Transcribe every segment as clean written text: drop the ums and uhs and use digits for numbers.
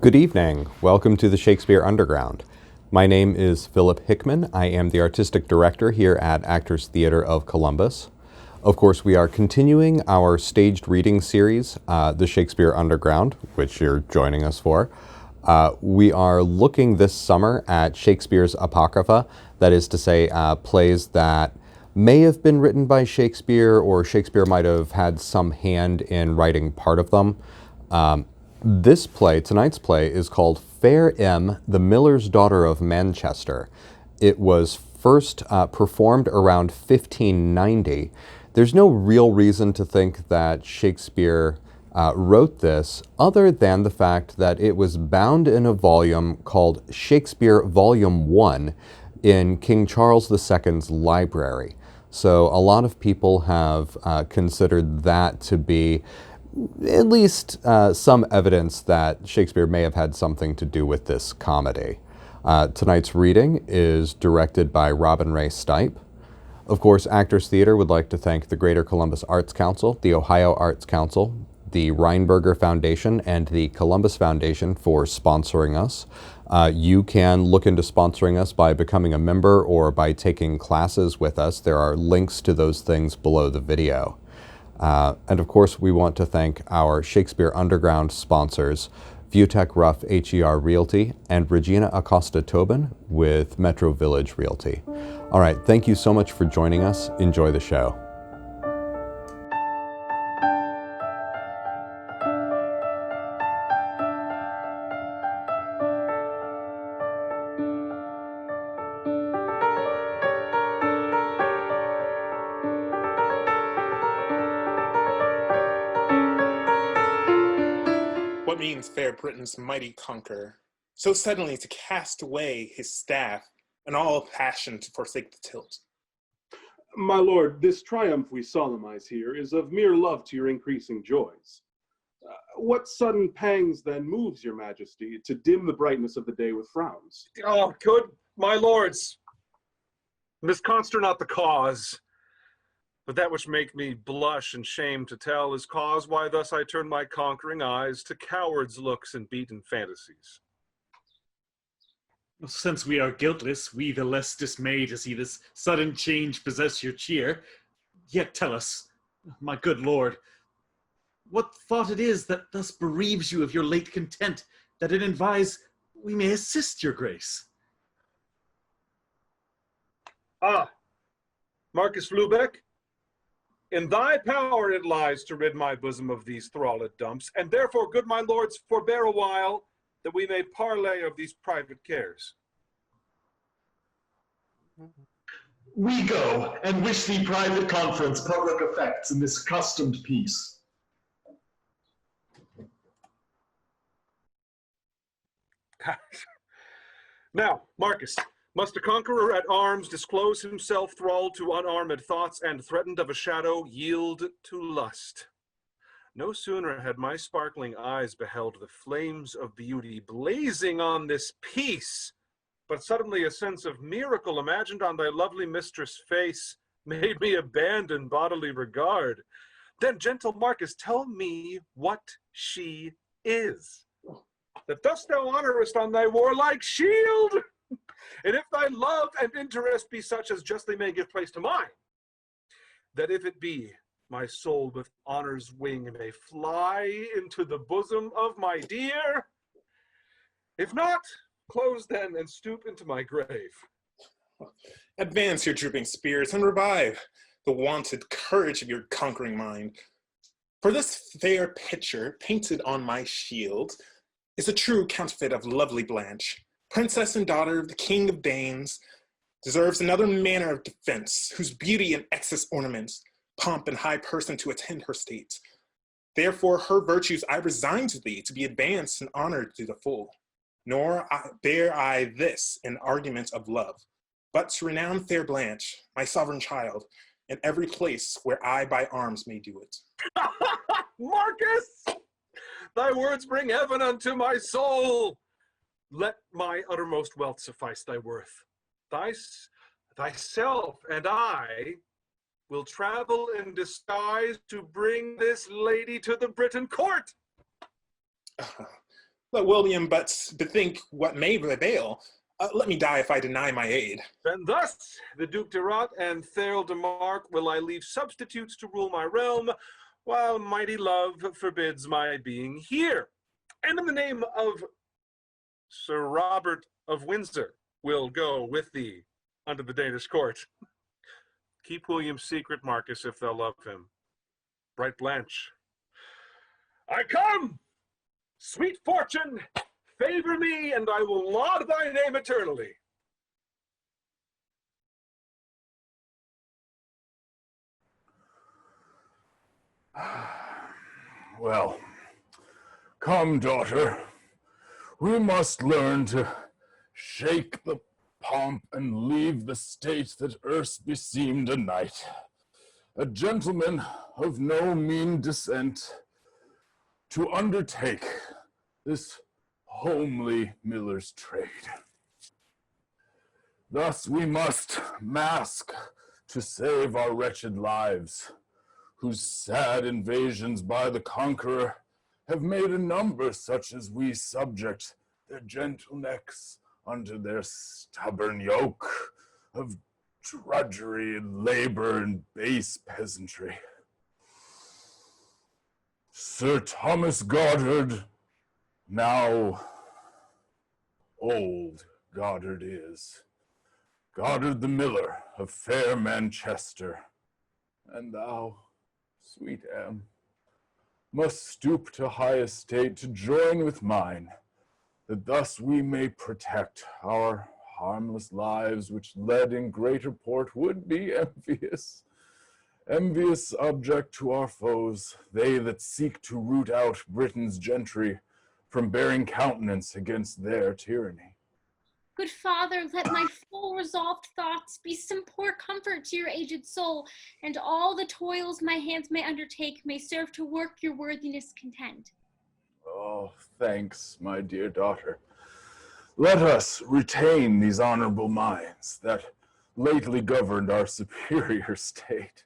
Good evening. Welcome to the Shakespeare Underground. My name is Philip Hickman. I am the Artistic Director here at Actors Theatre of Columbus. Of course, we are continuing our staged reading series, the Shakespeare Underground, which you're joining us for. We are looking this summer at Shakespeare's Apocrypha, that is to say, plays that may have been written by Shakespeare, or Shakespeare might have had some hand in writing part of them. This play, tonight's play, is called Fair M, the Miller's Daughter of Manchester. It was first performed around 1590. There's no real reason to think that Shakespeare wrote this other than the fact that it was bound in a volume called Shakespeare Volume 1 in King Charles II's library. So a lot of people have considered that to be at least some evidence that Shakespeare may have had something to do with this comedy. Tonight's reading is directed by ROBYN STYPE. Of course, Actors Theatre would like to thank the Greater Columbus Arts Council, the Ohio Arts Council, the Reinberger Foundation, and the Columbus Foundation for sponsoring us. You can look into sponsoring us by becoming a member or by taking classes with us. There are links to those things below the video. And of course, we want to thank our Shakespeare Underground sponsors, Viewtech Ruff HER Realty and Regina Acosta Tobin with Metro Village Realty. All right, thank you so much for joining us. Enjoy the show. What means fair Britain's mighty conqueror, so suddenly to cast away his staff, and all passion to forsake the tilt? My lord, this triumph we solemnize here is of mere love to your increasing joys. What sudden pangs then moves your majesty to dim the brightness of the day with frowns? Oh, good my lords, misconster not the cause, but that which make me blush and shame to tell is cause why thus I turn my conquering eyes to cowards' looks and beaten fantasies. Since we are guiltless, we the less dismayed to see this sudden change possess your cheer. Yet tell us, my good lord, what thought it is that thus bereaves you of your late content, that it advise we may assist your grace? Ah, Marcus Lubeck, in thy power it lies to rid my bosom of these thralled dumps, and therefore, good my lords, forbear a while, that we may parley of these private cares. We go, and wish thee private conference, public effects in this accustomed peace. Now, Marcus, must a conqueror at arms disclose himself thralled to unarmed thoughts and threatened of a shadow yield to lust? No sooner had my sparkling eyes beheld the flames of beauty blazing on this piece, but suddenly a sense of miracle imagined on thy lovely mistress' face made me abandon bodily regard. Then, gentle Marcus, tell me what she is, that thus thou honorest on thy warlike shield. And if thy love and interest be such as justly may give place to mine, that if it be, my soul with honor's wing may fly into the bosom of my dear. If not, close then and stoop into my grave. Advance your drooping spirits and revive the wonted courage of your conquering mind. For this fair picture painted on my shield is a true counterfeit of lovely Blanche, princess and daughter of the king of Danes, deserves another manner of defense, whose beauty and excess ornaments, pomp and high person to attend her state. Therefore her virtues I resign to thee to be advanced and honored to the full. Nor bear I this in argument of love, but to renown fair Blanche, my sovereign child, in every place where I by arms may do it. Marcus, thy words bring heaven unto my soul. Let my uttermost wealth suffice thy worth. Thyself and I will travel in disguise to bring this lady to the Britain court. Let William but bethink what may prevail. Let me die if I deny my aid. Then thus, the Duke Dirot and Thale de Mark will I leave substitutes to rule my realm, while mighty love forbids my being here. And in the name of Sir Robert of Windsor, will go with thee unto the Danish court. Keep William's secret, Marcus, if thou love him. Bright Blanche. I come! Sweet fortune, favor me, and I will laud thy name eternally. Well, come, daughter. We must learn to shake the pomp and leave the state that erst beseemed a knight, a gentleman of no mean descent, to undertake this homely miller's trade. Thus we must mask to save our wretched lives, whose sad invasions by the Conqueror have made a number such as we subject their gentle necks unto their stubborn yoke of drudgery and labor and base peasantry. Sir Thomas Goddard, now old Goddard is, Goddard the miller of fair Manchester, and thou, sweet Anne, must stoop to high estate to join with mine, that thus we may protect our harmless lives, which led in greater port would be envious object to our foes, they that seek to root out Britain's gentry from bearing countenance against their tyranny. Good father, let my full resolved thoughts be some poor comfort to your aged soul, and all the toils my hands may undertake may serve to work your worthiness content. Oh, thanks, my dear daughter. Let us retain these honorable minds that lately governed our superior state.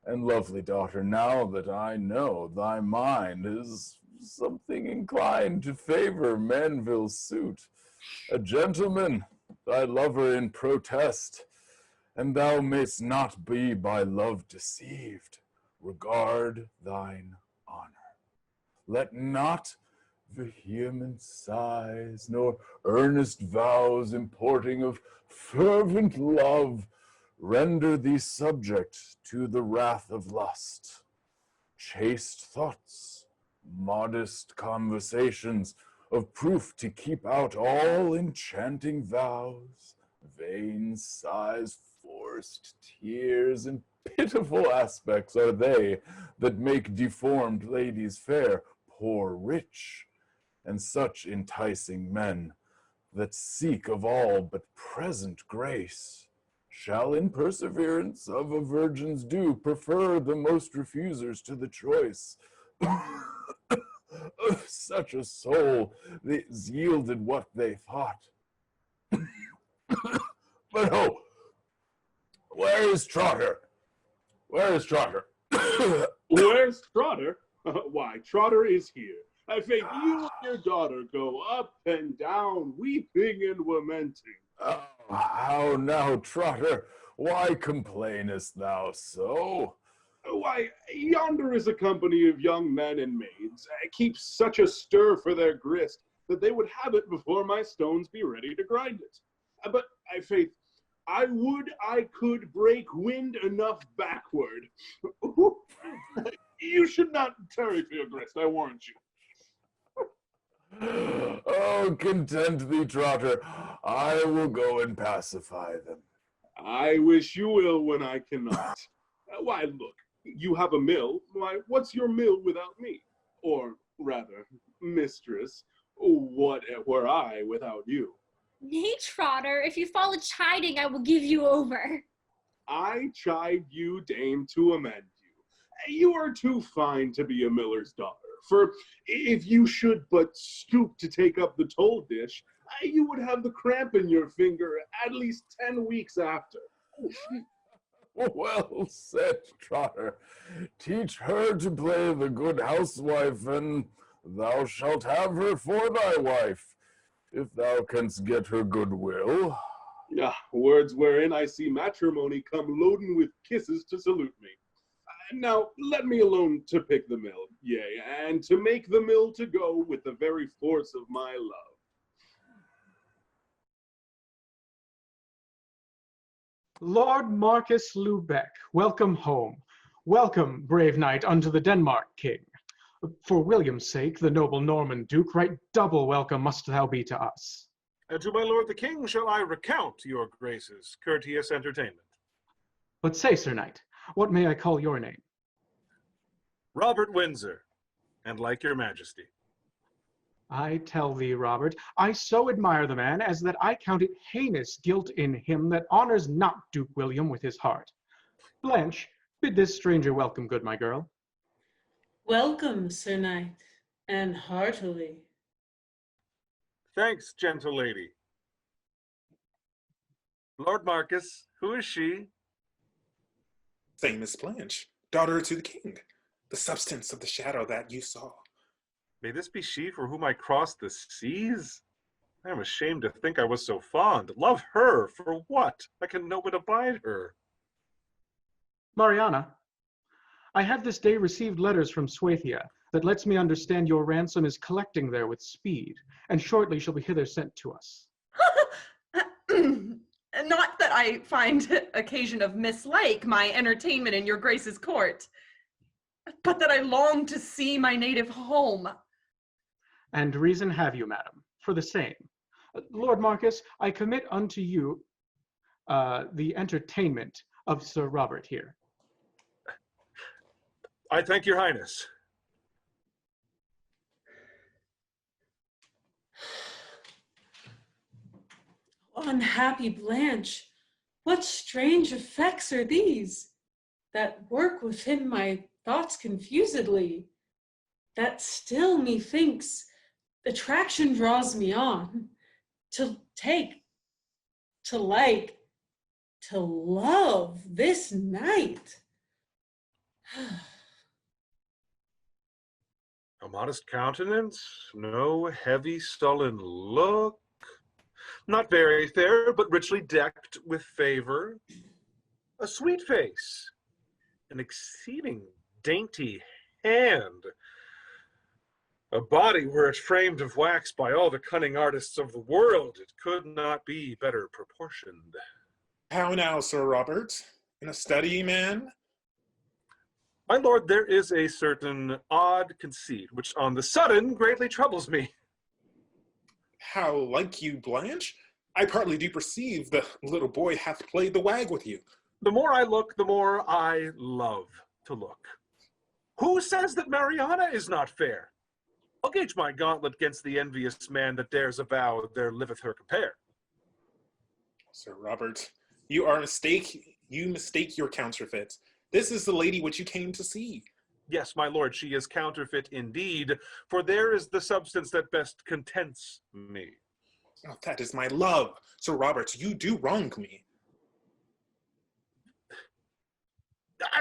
And lovely daughter, now that I know thy mind is something inclined to favor Manville's suit, a gentleman, thy lover in protest, and thou mayst not be by love deceived, regard thine honor. Let not vehement sighs, nor earnest vows importing of fervent love, render thee subject to the wrath of lust. Chaste thoughts, modest conversations, of proof to keep out all enchanting vows, vain sighs, forced tears, and pitiful aspects are they that make deformed ladies fair, poor rich, and such enticing men that seek of all but present grace, shall in perseverance of a virgin's due prefer the most refusers to the choice of such a soul that yielded what they thought. But oh, where is Trotter? Where is Trotter? Where's Trotter? Why, Trotter is here. I think you and your daughter go up and down, weeping and lamenting. Oh, how now, Trotter? Why complainest thou so? Why, yonder is a company of young men and maids, keep such a stir for their grist that they would have it before my stones be ready to grind it. But, I faith, I would I could break wind enough backward. You should not tarry for your grist, I warrant you. Oh, content thee, Trotter. I will go and pacify them. I wish you will when I cannot. Why, look, you have a mill. Why, what's your mill without me? Or, rather, mistress, what were I without you? Nay, Trotter, if you fall a chiding, I will give you over. I chide you, dame, to amend you. You are too fine to be a miller's daughter. For if you should but stoop to take up the toll dish, you would have the cramp in your finger at least 10 weeks after. Well said, Trotter. Teach her to play the good housewife, and thou shalt have her for thy wife, if thou canst get her goodwill. Ah, words wherein I see matrimony come loaden with kisses to salute me. Now let me alone to pick the mill, yea, and to make the mill to go with the very force of my love. Lord Marcus Lubeck, welcome home. Welcome, brave knight, unto the Denmarh king. For William's sake, the noble Norman Duke, right double welcome must thou be to us. And to my lord the king shall I recount your grace's courteous entertainment. But say, sir knight, what may I call your name? Robert Windsor, and like your majesty. I tell thee, Robert, I so admire the man as that I count it heinous guilt in him that honors not Duke William with his heart. Blanche, bid this stranger welcome, good my girl. Welcome, Sir Knight, and heartily. Thanks, gentle lady. Lord Marcus, who is she? Famous Blanche, daughter to the king, the substance of the shadow that you saw. May this be she for whom I crossed the seas? I am ashamed to think I was so fond. Love her for what? I can no but abide her. Mariana, I have this day received letters from Swathia that lets me understand your ransom is collecting there with speed, and shortly shall be hither sent to us. Not that I find occasion of mislike my entertainment in your grace's court, but that I long to see my native home. And reason have you, madam, for the same. Lord Marcus, I commit unto you the entertainment of Sir Robert here. I thank your highness. Unhappy Blanche, what strange effects are these that work within my thoughts confusedly, that still methinks attraction draws me on, to take, to like, to love this night. A modest countenance, no heavy sullen look, not very fair, but richly decked with favor, a sweet face, an exceeding dainty hand, a body were it framed of wax by all the cunning artists of the world, it could not be better proportioned. How now, Sir Robert? In a study, man? My lord, there is a certain odd conceit, which on the sudden greatly troubles me. How like you, Blanche? I partly do perceive the little boy hath played the wag with you. The more I look, the more I love to look. Who says that Mariana is not fair? I'll gauge my gauntlet against the envious man that dares avow there liveth her compare. Sir Robert, you mistake your counterfeit. This is the lady which you came to see. Yes, my lord, she is counterfeit indeed, for there is the substance that best contents me. Oh, that is my love. Sir Robert, you do wrong me.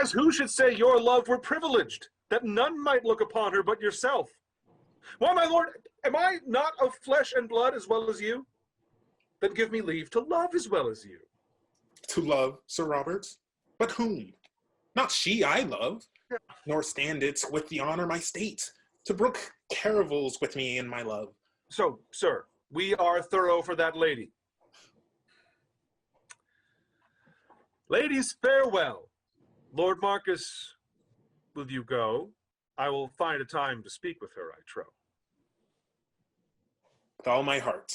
As who should say your love were privileged, that none might look upon her but yourself? Why, my lord, am I not of flesh and blood as well as you? Then give me leave to love as well as you. To love, Sir Robert? But whom? Not she I love, nor stand it with the honor my state, to brook caravels with me in my love. So, sir, we are thorough for that lady. Ladies, farewell. Lord Marcus, will you go? I will find a time to speak with her, I trow. With all my heart.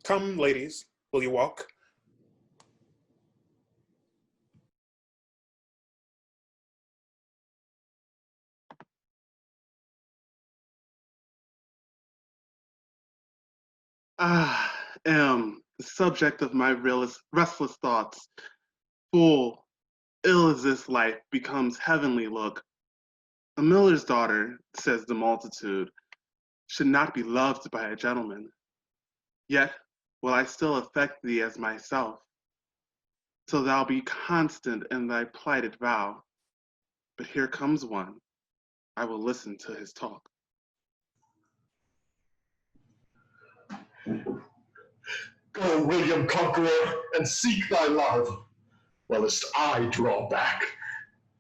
Come, ladies, will you walk? Am the subject of my restless thoughts. Full, ill as this life becomes heavenly look. A miller's daughter, says the multitude, should not be loved by a gentleman. Yet will I still affect thee as myself, till thou be constant in thy plighted vow. But here comes one, I will listen to his talk. Go, William Conqueror, and seek thy love, whilst I draw back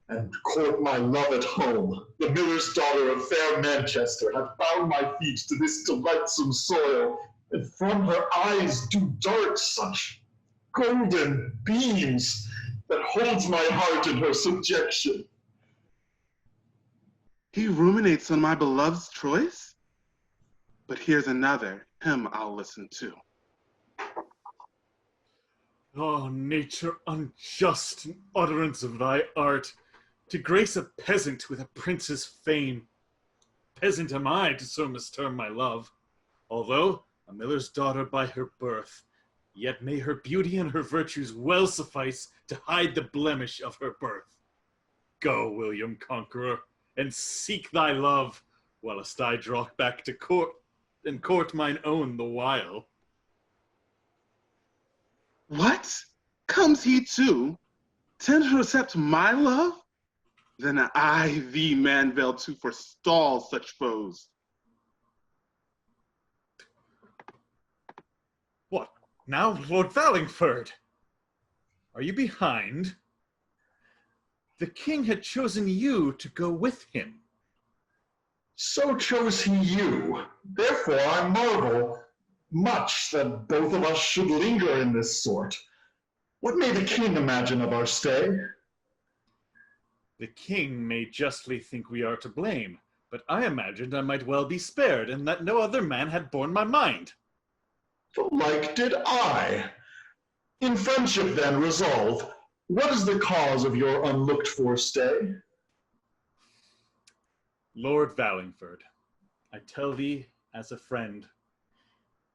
and court my love at home. The miller's daughter of fair Manchester hath bound my feet to this delightsome soil, and from her eyes do dart such golden beams that holds my heart in her subjection. He ruminates on my beloved's choice? But here's another, him I'll listen to. Oh, nature unjust in utterance of thy art, to grace a peasant with a prince's fame. Peasant am I to so misterm my love, although a miller's daughter by her birth, yet may her beauty and her virtues well suffice to hide the blemish of her birth. Go, William Conqueror, and seek thy love, whilst I draw back to court, and court mine own the while. What? Comes he too? Tend to accept my love? Then I thee Manville to forestall such foes. What, now, Lord Valingford? Are you behind? The king had chosen you to go with him. So chose he you. Therefore I marvel much that both of us should linger in this sort. What may the king imagine of our stay? The king may justly think we are to blame, but I imagined I might well be spared, and that no other man had borne my mind. The like did I. In friendship then resolve, what is the cause of your unlooked-for stay? Lord Valingford, I tell thee as a friend,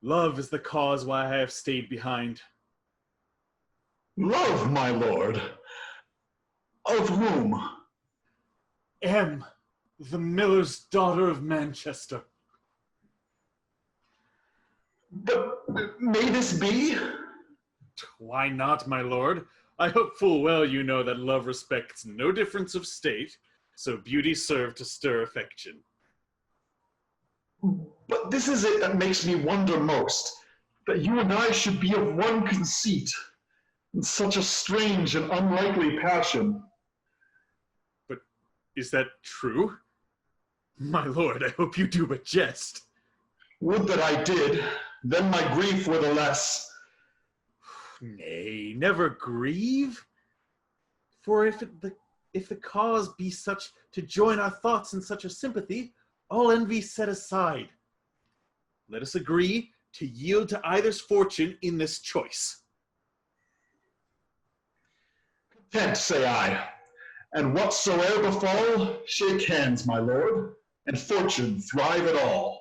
love is the cause why I have stayed behind. Love, my lord? Of whom? M, the miller's daughter of Manchester. But may this be? Why not, my lord? I hope full well you know that love respects no difference of state, so beauty serve to stir affection. But this is it that makes me wonder most, that you and I should be of one conceit, in such a strange and unlikely passion. But is that true? My lord, I hope you do but jest. Would that I did, then my grief were the less. Nay, never grieve. For if the cause be such to join our thoughts in such a sympathy, all envy set aside. Let us agree to yield to either's fortune in this choice. Content, say I, and whatsoe'er befall, shake hands, my lord, and fortune thrive at all.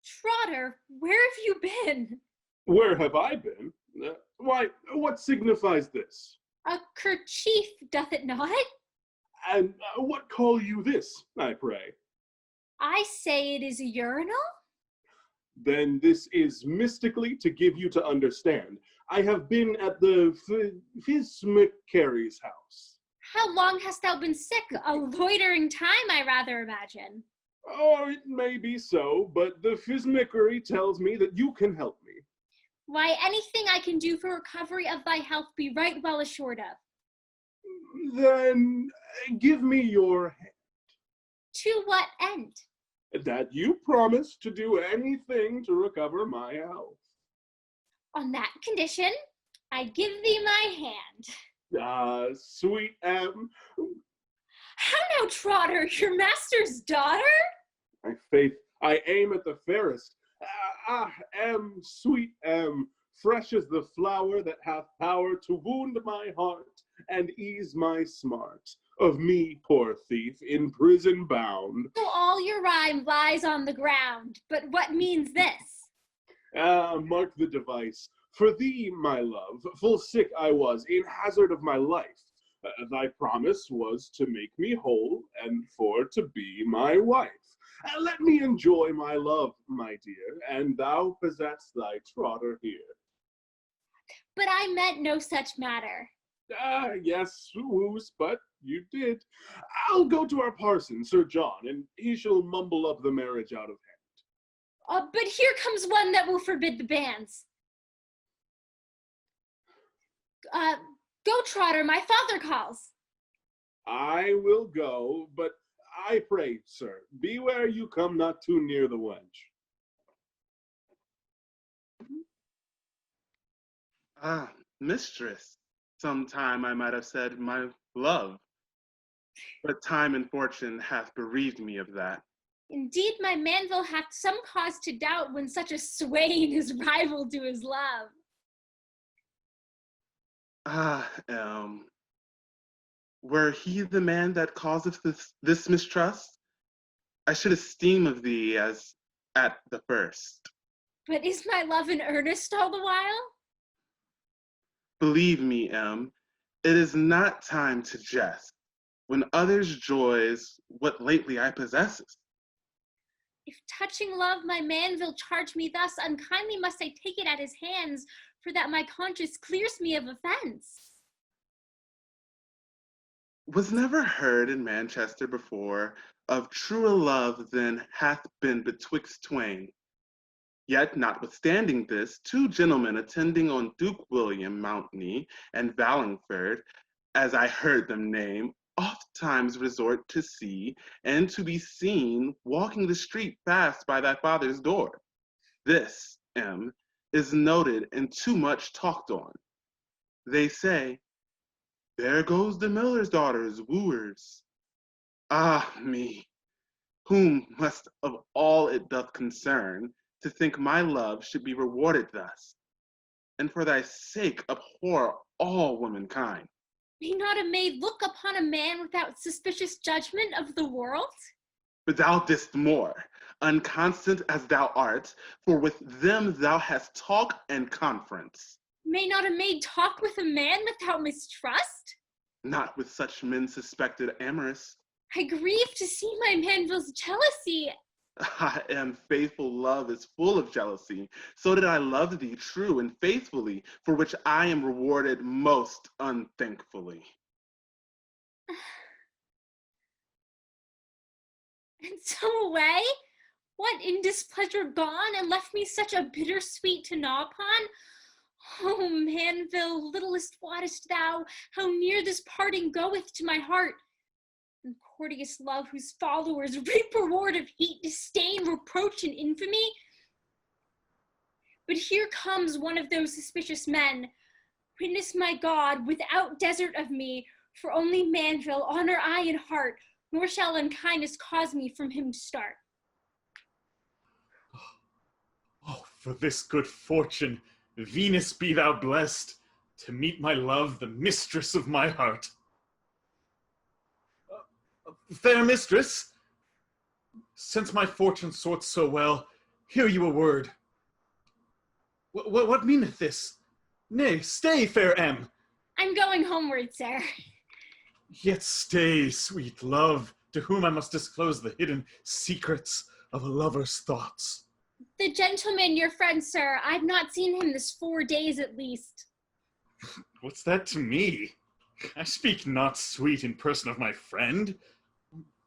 Trotter, where have you been? Where have I been? Why, what signifies this? A kerchief, doth it not? And what call you this, I pray? I say it is a urinal? Then this is mystically to give you to understand. I have been at the MCKENNIE's house. How long hast thou been sick? A loitering time, I rather imagine. Oh, it may be so, but the physmickery tells me that you can help me. Why, anything I can do for recovery of thy health be right well assured of. Then give me your hand. To what end? That you promise to do anything to recover my health. On that condition, I give thee my hand. Sweet M. How now, Trotter, your master's daughter? My faith, I aim at the fairest. M, sweet M, fresh as the flower that hath power to wound my heart and ease my smart. Of me, poor thief, in prison bound. So all your rhyme lies on the ground, but what means this? Mark the device. For thee, my love, full sick I was, in hazard of my life. Thy promise was to make me whole, and for to be my wife. Let me enjoy my love, my dear, and thou possess thy Trotter here. But I meant no such matter. Ah, yes, woos, but you did. I'll go to our parson, Sir John, and he shall mumble up the marriage out of hand. But here comes one that will forbid the banns. Go, Trotter, my father calls. I will go, but I pray, sir, beware you come not too near the wench. Ah, mistress. Sometime I might have said my love, but time and fortune hath bereaved me of that. Indeed, my manville hath some cause to doubt when such a swain is rival to his love. Ah, were he the man that causeth this mistrust, I should esteem of thee as at the first. But is my love in earnest all the while? Believe me, it is not time to jest, when others' joys what lately I possesses. If touching love my manville charge me thus, unkindly must I take it at his hands, for that my conscience clears me of offense. Was never heard in Manchester before of truer love than hath been betwixt twain. Yet, notwithstanding this, two gentlemen attending on Duke William Monteny and Valingford, as I heard them name, oft times resort to see and to be seen walking the street fast by thy father's door. This, is noted and too much talked on. They say, there goes the miller's daughter's wooers. Ah me, whom must of all it doth concern, to think my love should be rewarded thus, and for thy sake abhor all womankind. May not a maid look upon a man without suspicious judgment of the world? But thou didst more, unconstant as thou art, for with them thou hast talk and conference. May not a maid talk with a man without mistrust? Not with such men suspected amorous. I grieve to see my manville's jealousy. I am faithful love is full of jealousy. So did I love thee true and faithfully, for which I am rewarded most unthankfully. And so away? What, in displeasure gone, and left me such a bitter sweet to gnaw upon? Oh, manville, littlest wottest thou, how near this parting goeth to my heart. And courteous love, whose followers reap reward of hate, disdain, reproach, and infamy. But here comes one of those suspicious men. Witness my God, without desert of me, for only manville honor I in heart, nor shall unkindness cause me from him to start. Oh, for this good fortune, Venus be thou blessed, to meet my love, the mistress of my heart. Fair mistress, since my fortune sorts so well, hear you a word. What meaneth this? Nay, stay, fair M. I'm going homeward, sir. Yet stay, sweet love, to whom I must disclose the hidden secrets of a lover's thoughts. The gentleman, your friend, sir, I've not seen him this 4 days at least. What's that to me? I speak not sweet in person of my friend,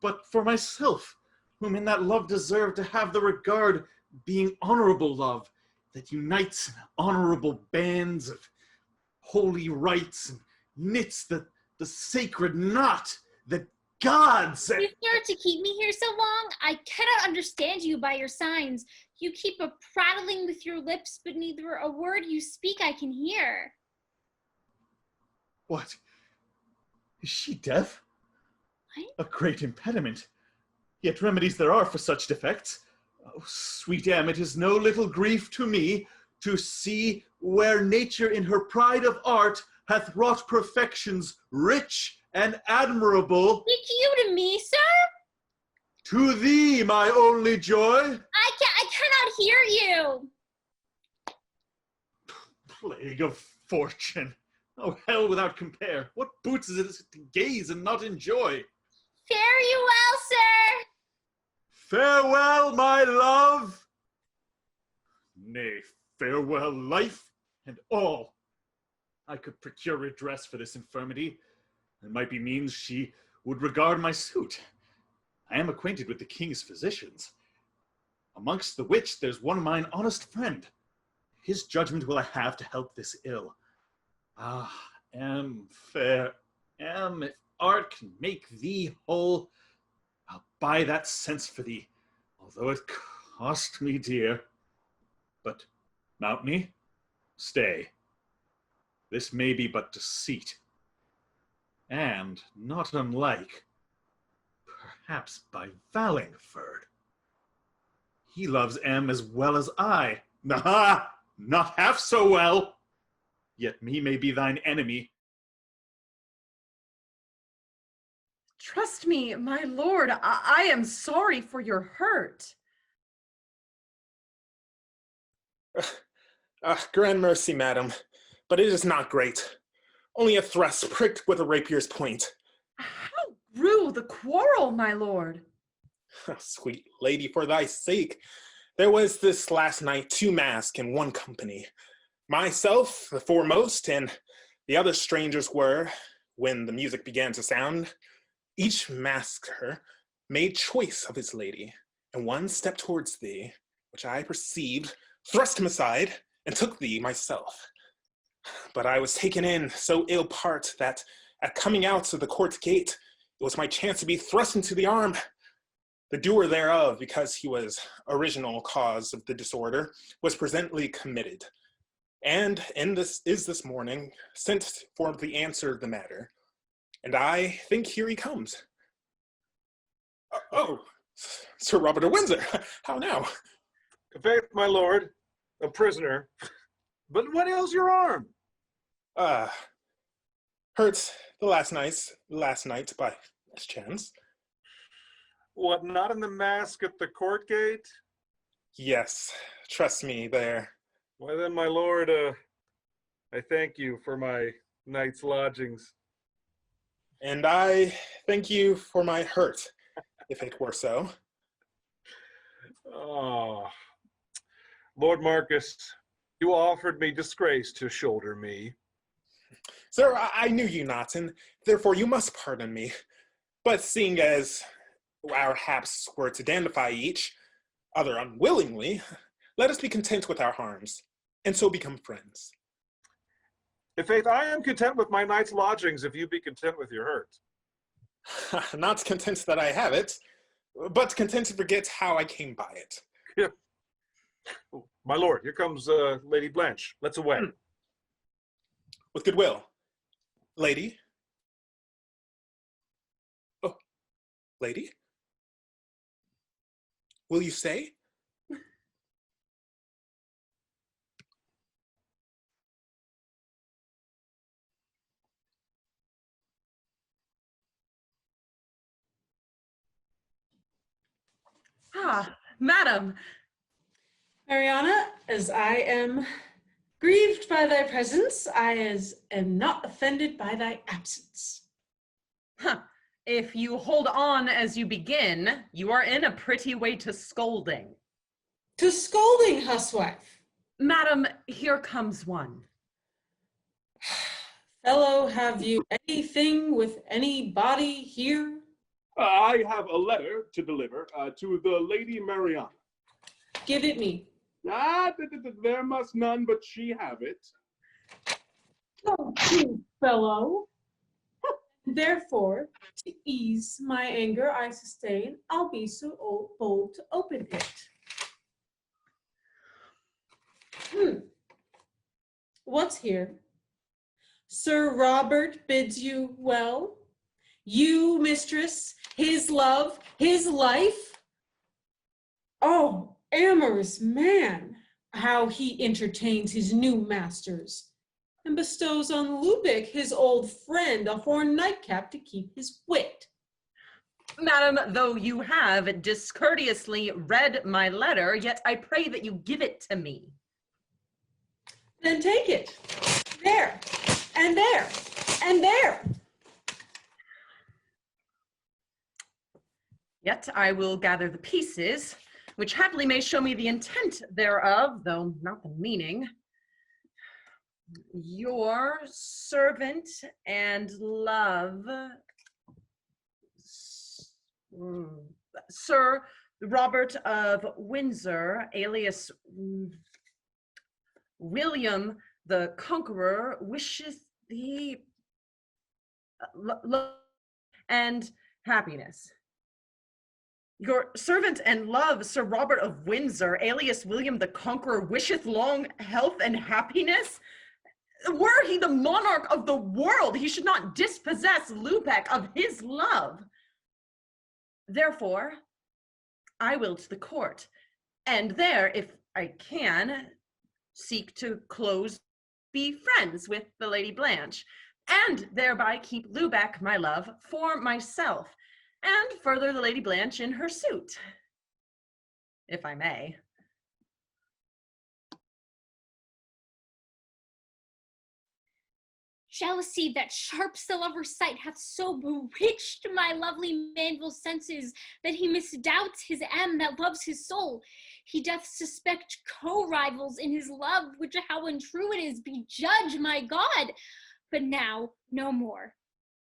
but for myself, whom in that love deserve to have the regard, being honorable love, that unites honorable bands of holy rites and knits the sacred knot that gods... You fear to keep me here so long? I cannot understand you by your signs. You keep a prattling with your lips, but neither a word you speak I can hear. What? Is she deaf? What? A great impediment. Yet remedies there are for such defects. Oh, sweet M, it is no little grief to me to see where nature in her pride of art hath wrought perfections rich and admirable. Speak you to me, sir? To thee, my only joy. I cannot hear you. Plague of fortune. Oh, hell without compare. What boots is it to gaze and not enjoy? Fare you well, sir. Farewell, my love. Nay, farewell, life and all. I could procure redress for this infirmity. It might be means she would regard my suit. I am acquainted with the king's physicians, amongst the which there's one mine honest friend. His judgment will I have to help this ill. Ah, fair if art can make thee whole, I'll buy that sense for thee, although it cost me dear. But mount me, stay. This may be but deceit, and not unlike, perhaps by Valingford. He loves M as well as I. Aha! Not half so well. Yet me may be thine enemy. Trust me, my lord, I am sorry for your hurt. Grand mercy, madam, but it is not great. Only a thrust pricked with a rapier's point. How grew the quarrel, my lord? Sweet lady, for thy sake, there was this last night 2 masks in one company. Myself, the foremost, and the other strangers were, when the music began to sound, each masker made choice of his lady, and one stepped towards thee, which I perceived, thrust him aside, and took thee myself. But I was taken in so ill part that at coming out of the court gate, it was my chance to be thrust into the arm. The doer thereof, because he was original cause of the disorder, was presently committed, and this morning sent for the answer of the matter. And I think here he comes. Oh, Sir Robert of Windsor, how now? Faith, my lord, a prisoner. But what ails your arm? Hurt the last night by chance. What, not in the mask at the court gate? Yes, trust me there. Why then, my lord, I thank you for my night's lodgings. And I thank you for my hurt, if it were so. Ah, Lord Marcus, you offered me disgrace to shoulder me. Sir, I knew you not, and therefore you must pardon me. But seeing as our haps were to damnify each other unwillingly, let us be content with our harms, and so become friends. Faith, I am content with my night's lodgings if you be content with your hurt. Not content that I have it, but content to forget how I came by it. Yeah. My lord, here comes Lady Blanche. Let's away. With goodwill. Lady? Oh, lady? Will you stay? Ah, madam. Mariana, as I am grieved by thy presence, I am not offended by thy absence. Huh. If you hold on as you begin, you are in a pretty way to scolding. To scolding, huswife? Madam, here comes one. Fellow, have you anything with anybody here? I have a letter to deliver to the Lady Mariana. Give it me. There must none but she have it. Oh, you fellow. Therefore, to ease my anger I sustain, I'll be so bold to open it. What's here? Sir Robert bids you well. You, mistress, his love, his life. Oh, amorous man, how he entertains his new masters, and bestows on Lubeck, his old friend, a horn nightcap to keep his wit. Madam, though you have discourteously read my letter, yet I pray that you give it to me. Then take it. There, and there, and there. Yet I will gather the pieces, which haply may show me the intent thereof, though not the meaning. Your servant and love, Sir Robert of Windsor, alias William the Conqueror, wishes thee love and happiness. Your servant and love, Sir Robert of Windsor, alias William the Conqueror, wisheth long health and happiness. Were he the monarch of the world, he should not dispossess Lubeck of his love. Therefore, I will to the court, and there, if I can, seek to be friends with the Lady Blanche, and thereby keep Lubeck, my love, for myself, and further the Lady Blanche in her suit, if I may. Jealousy, that sharp lover's sight, hath so bewitched my lovely Manville's senses that he misdoubts his that loves his soul. He doth suspect co-rivals in his love, which how untrue it is, be judge, my God. But now, no more.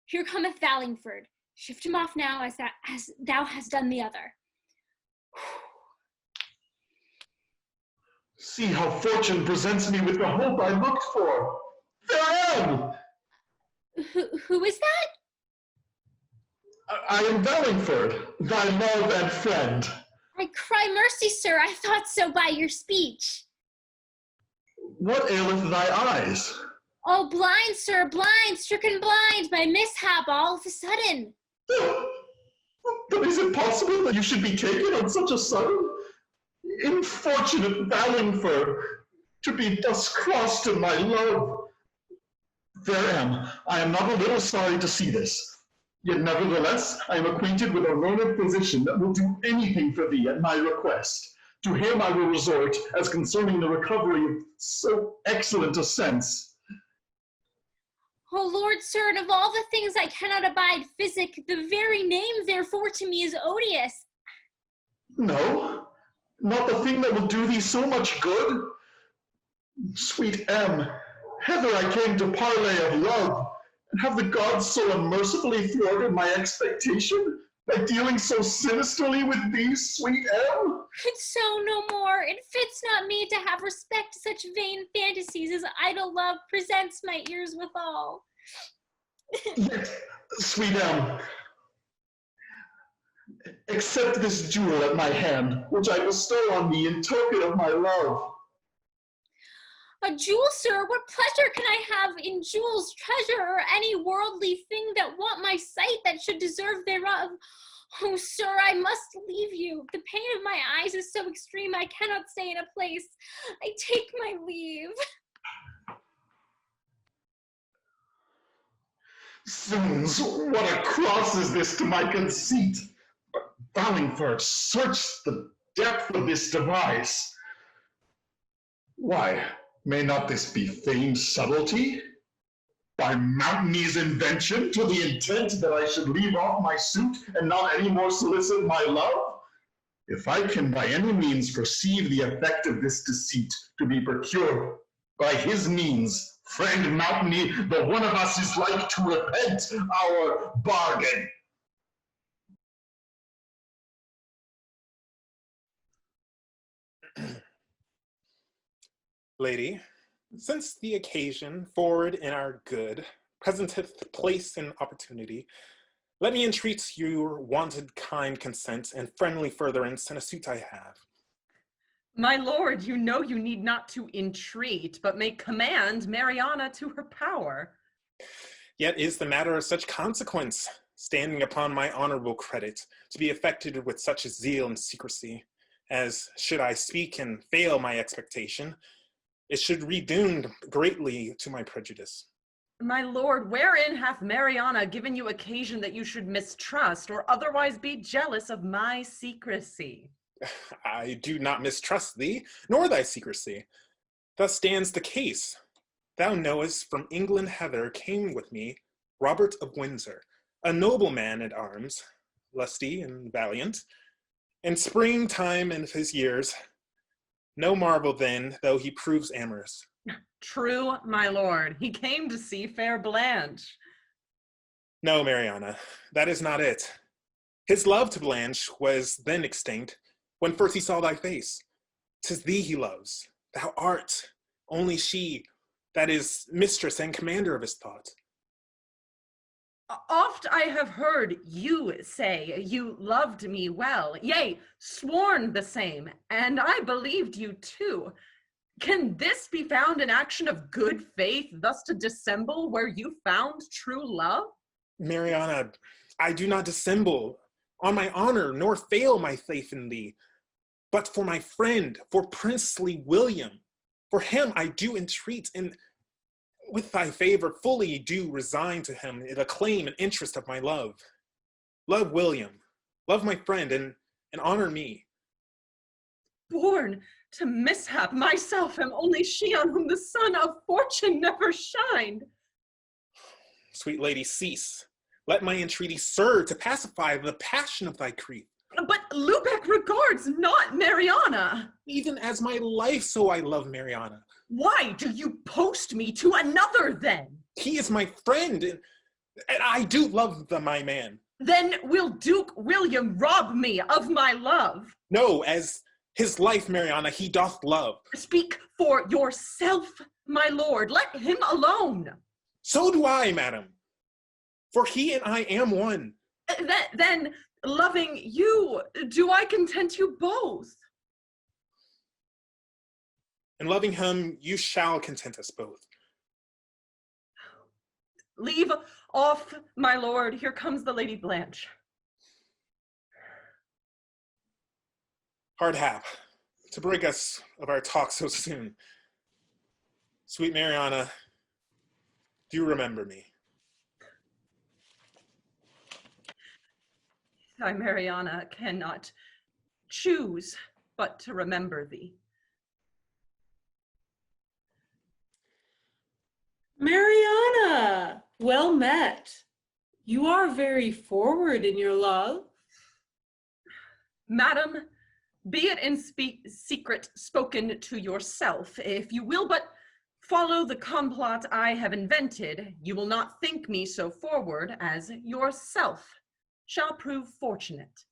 Here cometh Valingford. Shift him off now as thou hast done the other. See how fortune presents me with the hope I looked for. There I am! Who is that? I am Valingford, thy love and friend. I cry mercy, sir, I thought so by your speech. What aileth thy eyes? Oh, blind, sir, blind, stricken blind, by mishap all of a sudden. But is it possible that you should be taken on such a sudden? Infortunate Valingford, to be thus crossed in my love. There am. I am not a little sorry to see this. Yet nevertheless, I am acquainted with a learned physician that will do anything for thee at my request. To him I will resort as concerning the recovery of so excellent a sense. Oh, Lord, sir, and of all the things I cannot abide, physic, the very name therefore to me is odious. No, not the thing that will do thee so much good. Sweet M, hither I came to parley of love, and have the gods so unmercifully thwarted my expectation by dealing so sinisterly with thee, sweet M? And so no more. It fits not me to have respect to such vain fantasies as idle love presents my ears withal. Yet, sweet M, accept this jewel at my hand, which I bestow on thee in token of my love. A jewel, sir? What pleasure can I have in jewels, treasure, or any worldly thing that want my sight that should deserve thereof? Oh, sir, I must leave you. The pain of my eyes is so extreme I cannot stay in a place. I take my leave. Zounds, what a cross is this to my conceit! Valingford, search the depth of this device. Why, may not this be feigned subtlety? By Monteny's invention, to the intent that I should leave off my suit and not any more solicit my love? If I can by any means perceive the effect of this deceit to be procured by his means, friend Monteny, the one of us is like to repent our bargain. Lady, since the occasion forward in our good presenteth place and opportunity, let me entreat your wonted kind consent and friendly furtherance in a suit I have. My lord, you know you need not to entreat, but may command Mariana to her power. Yet is the matter of such consequence, standing upon my honorable credit, to be effected with such zeal and secrecy, as should I speak and fail my expectation, it should redound greatly to my prejudice. My lord, wherein hath Mariana given you occasion that you should mistrust or otherwise be jealous of my secrecy? I do not mistrust thee, nor thy secrecy. Thus stands the case. Thou knowest from England hither came with me Robert of Windsor, a noble man at arms, lusty and valiant. In springtime of his years, no marvel then, though he proves amorous, True, my lord. He came to see fair Blanche. No, Mariana, that is not it. His love to Blanche was then extinct, when first he saw thy face. 'Tis thee he loves. Thou art only she that is mistress and commander of his thought. Oft I have heard you say you loved me well, yea, sworn the same, and I believed you too. Can this be found in action of good faith, thus to dissemble where you found true love? Mariana, I do not dissemble on my honor, nor fail my faith in thee. But for my friend, for princely William, for him I do entreat, and with thy favor fully do resign to him the claim and interest of my love. Love William, love my friend, and honor me. Born to mishap, myself am only she on whom the sun of fortune never shined. Sweet lady, cease. Let my entreaty serve to pacify the passion of thy grief. But Lubeck regards not Mariana. Even as my life, so I love Mariana. Why do you post me to another then? He is my friend, and I do love my man. Then will Duke William rob me of my love? No, as his life, Mariana, he doth love. Speak for yourself, my lord. Let him alone. So do I, madam. For he and I am one. Then, loving you, do I content you both? And loving him, you shall content us both. Leave off, my lord. Here comes the Lady Blanche. Hard hap to break us of our talk so soon. Sweet Mariana, do remember me. Thy Mariana cannot choose but to remember thee. Mariana, well met. You are very forward in your love. Madam, be it in secret spoken to yourself. If you will but follow the complot I have invented, you will not think me so forward as yourself shall prove fortunate.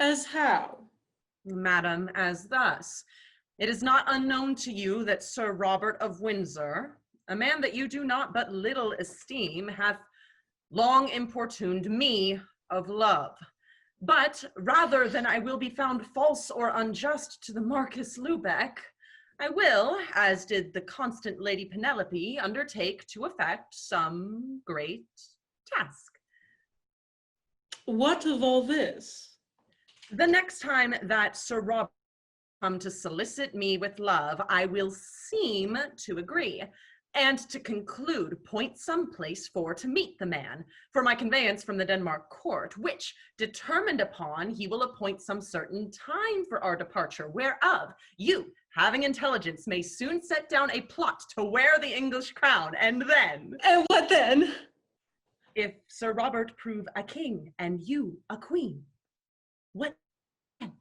As how? Madam, as thus. It is not unknown to you that Sir Robert of Windsor, a man that you do not but little esteem, hath long importuned me of love. But rather than I will be found false or unjust to the Marquis Lubeck, I will, as did the constant Lady Penelope, undertake to effect some great task. What of all this? The next time that Sir Robert come to solicit me with love, I will seem to agree, and to conclude, point some place for to meet the man, for my conveyance from the Denmarh court, which, determined upon, he will appoint some certain time for our departure, whereof you, having intelligence, may soon set down a plot to wear the English crown, and then... And what then? If Sir Robert prove a king, and you a queen, what then?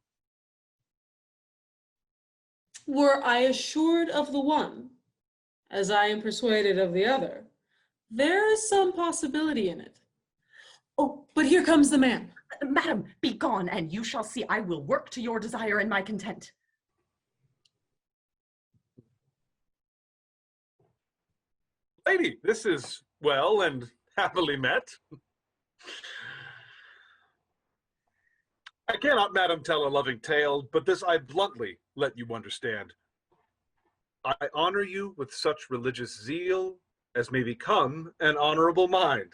Were I assured of the one, as I am persuaded of the other, there is some possibility in it. Oh, but here comes the man. Madam, be gone, and you shall see I will work to your desire and my content. Lady, this is well and happily met. I cannot, madam, tell a loving tale, but this I bluntly let you understand. I honor you with such religious zeal as may become an honorable mind.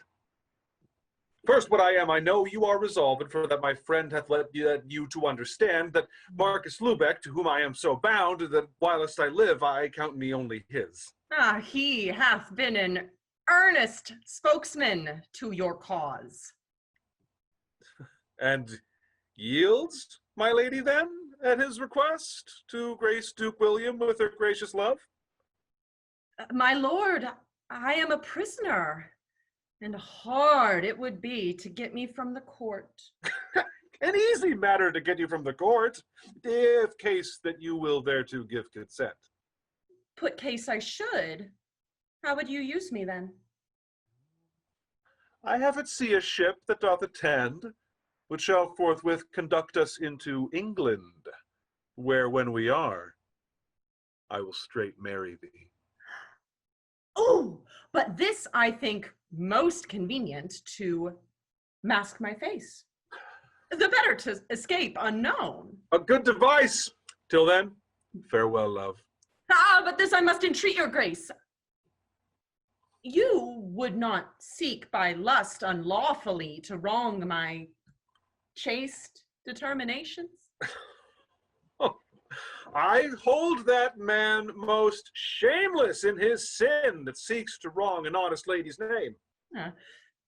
First, what I am, I know you are resolved, for that my friend hath let you to understand that Marquis Lubeck, to whom I am so bound, that whilst I live, I count me only his. Ah, he hath been an earnest spokesman to your cause. And yields, my lady, then, at his request, to grace Duke William with her gracious love? My lord, I am a prisoner, and hard it would be to get me from the court. An easy matter to get you from the court, if case that you will thereto give consent. put case I should, how would you use me then? I have at sea a ship that doth attend, which shall forthwith conduct us into England, where when we are, I will straight marry thee. Oh, but this I think most convenient to mask my face. The better to escape unknown. A good device! Till then, farewell, love. Ah, but this I must entreat your grace. You would not seek by lust unlawfully to wrong my chaste determinations? I hold that man most shameless in his sin that seeks to wrong an honest lady's name.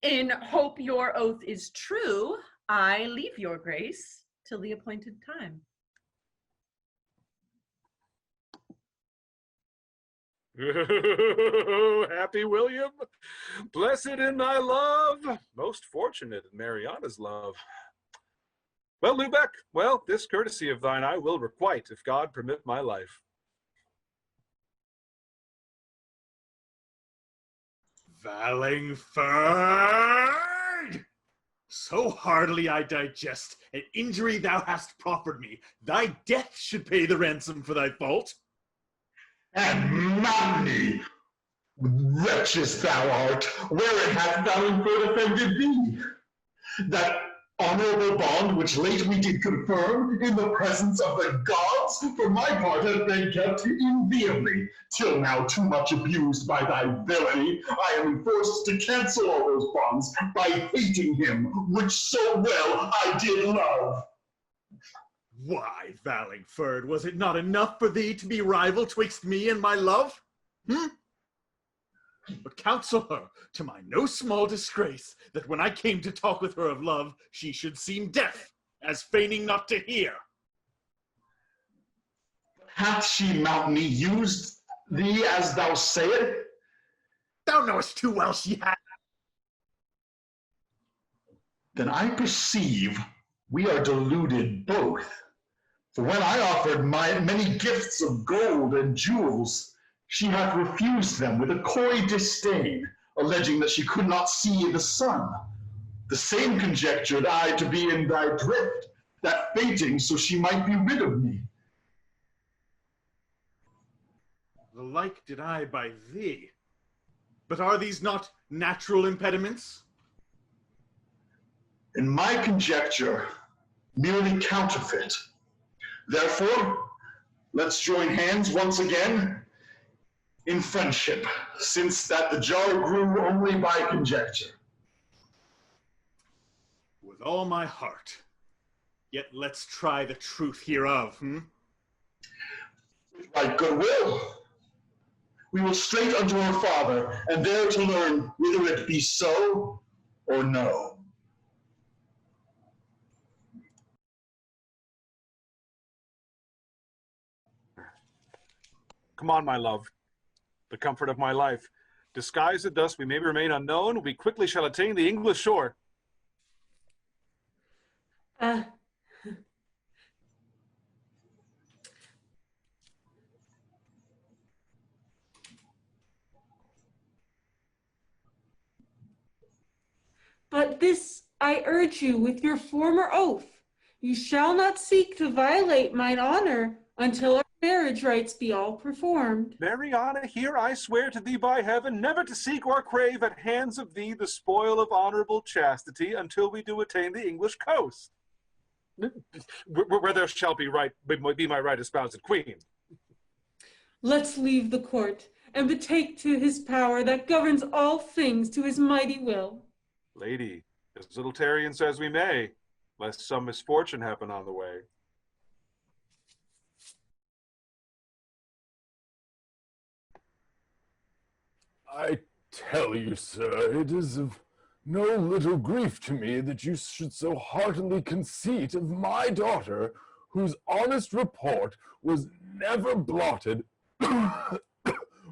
In hope your oath is true, I leave your grace till the appointed time. Happy William, blessed in thy love, most fortunate in Mariana's love. Well, Lubeck, well, this courtesy of thine I will requite, if God permit my life. Valingford! So hardly I digest an injury thou hast proffered me. Thy death should pay the ransom for thy fault. And money, wretches thou art, wherein hath Valingford offended thee? That honorable bond which late we did confirm in the presence of the gods, for my part hath been kept inviolably, till now too much abused by thy villainy, I am forced to cancel all those bonds by hating him, which so well I did love. Why, Valingford, was it not enough for thee to be rival twixt me and my love? But counsel her, to my no small disgrace, that when I came to talk with her of love, she should seem deaf, as feigning not to hear. Hath she, Monteny, used thee as thou sayest? Thou knowest too well she hath. Then I perceive we are deluded both. For when I offered my many gifts of gold and jewels, she hath refused them with a coy disdain, alleging that she could not see the sun. The same conjectured I to be in thy drift, that fainting so she might be rid of me. The like did I by thee. But are these not natural impediments? In my conjecture, merely counterfeit. Therefore, let's join hands once again in friendship, since that the jar grew only by conjecture. With all my heart. Yet let's try the truth hereof, With right goodwill, we will straight unto her father, and there to learn whether it be so or no. Come on, my love, the comfort of my life. Disguised thus we may remain unknown, we quickly shall attain the English shore. But this I urge you with your former oath. You shall not seek to violate mine honor until our marriage rites be all performed. Mariana, here I swear to thee by heaven, never to seek or crave at hands of thee the spoil of honorable chastity until we do attain the English coast, where there shall be my right espoused queen. Let's leave the court and betake to his power that governs all things to his mighty will. Lady, as little tarriance as we may, lest some misfortune happen on the way. I tell you, sir, it is of no little grief to me that you should so heartily conceit of my daughter, whose honest report was never blotted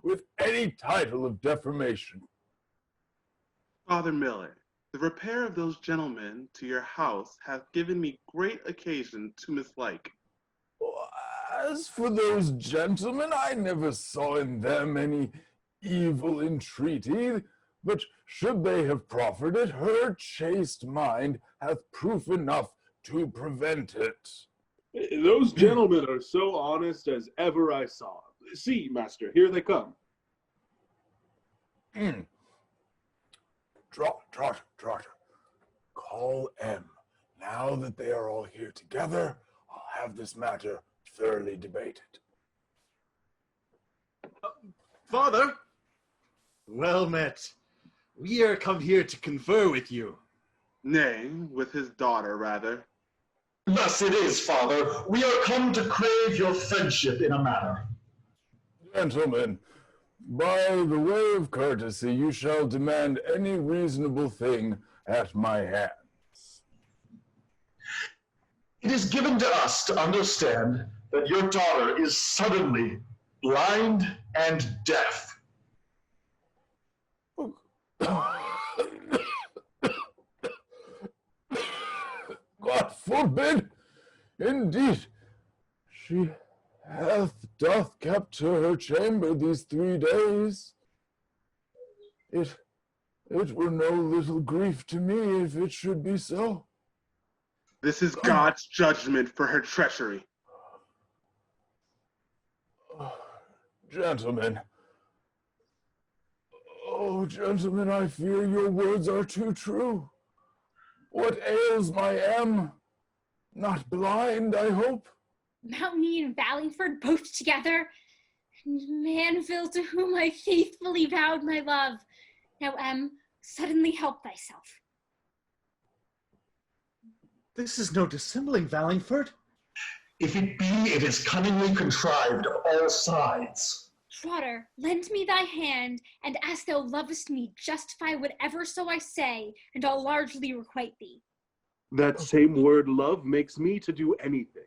with any title of defamation. Father Miller, the repair of those gentlemen to your house hath given me great occasion to mislike. As for those gentlemen, I never saw in them any evil entreaty, but should they have proffered it, her chaste mind hath proof enough to prevent it. Those gentlemen are so honest as ever I saw. See, master, here they come. Trotter, call M. Now that they are all here together, I'll have this matter thoroughly debated. Father, well met. We are come here to confer with you. Nay, with his daughter, rather. Thus it is, father. We are come to crave your friendship in a matter. Gentlemen, by the way of courtesy, you shall demand any reasonable thing at my hands. It is given to us to understand that your daughter is suddenly blind and deaf. God forbid! Indeed, she doth kept to her chamber these 3 days. It were no little grief to me if it should be so. This is God's judgment for her treachery. Gentlemen, oh, gentlemen, I fear your words are too true. What ails my M? Not blind, I hope? Monteny and Valingford both together, and Manville to whom I faithfully vowed my love. Now, suddenly help thyself. This is no dissembling, Valingford. If it be, it is cunningly contrived of all sides. Trotter, lend me thy hand, and as thou lovest me, justify whatever so I say, and I'll largely requite thee. That same word, love, makes me to do anything.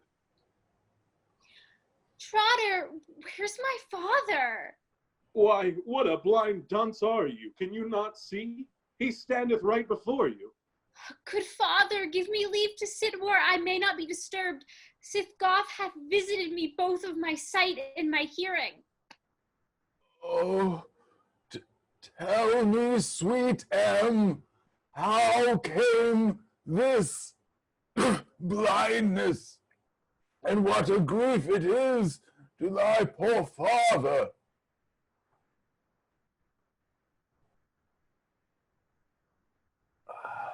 Trotter, where's my father? Why, what a blind dunce are you? Can you not see? He standeth right before you. Good father, give me leave to sit where I may not be disturbed, sith Goth hath visited me both of my sight and my hearing. Oh, tell me, sweet M, how came this blindness, and what a grief it is to thy poor father.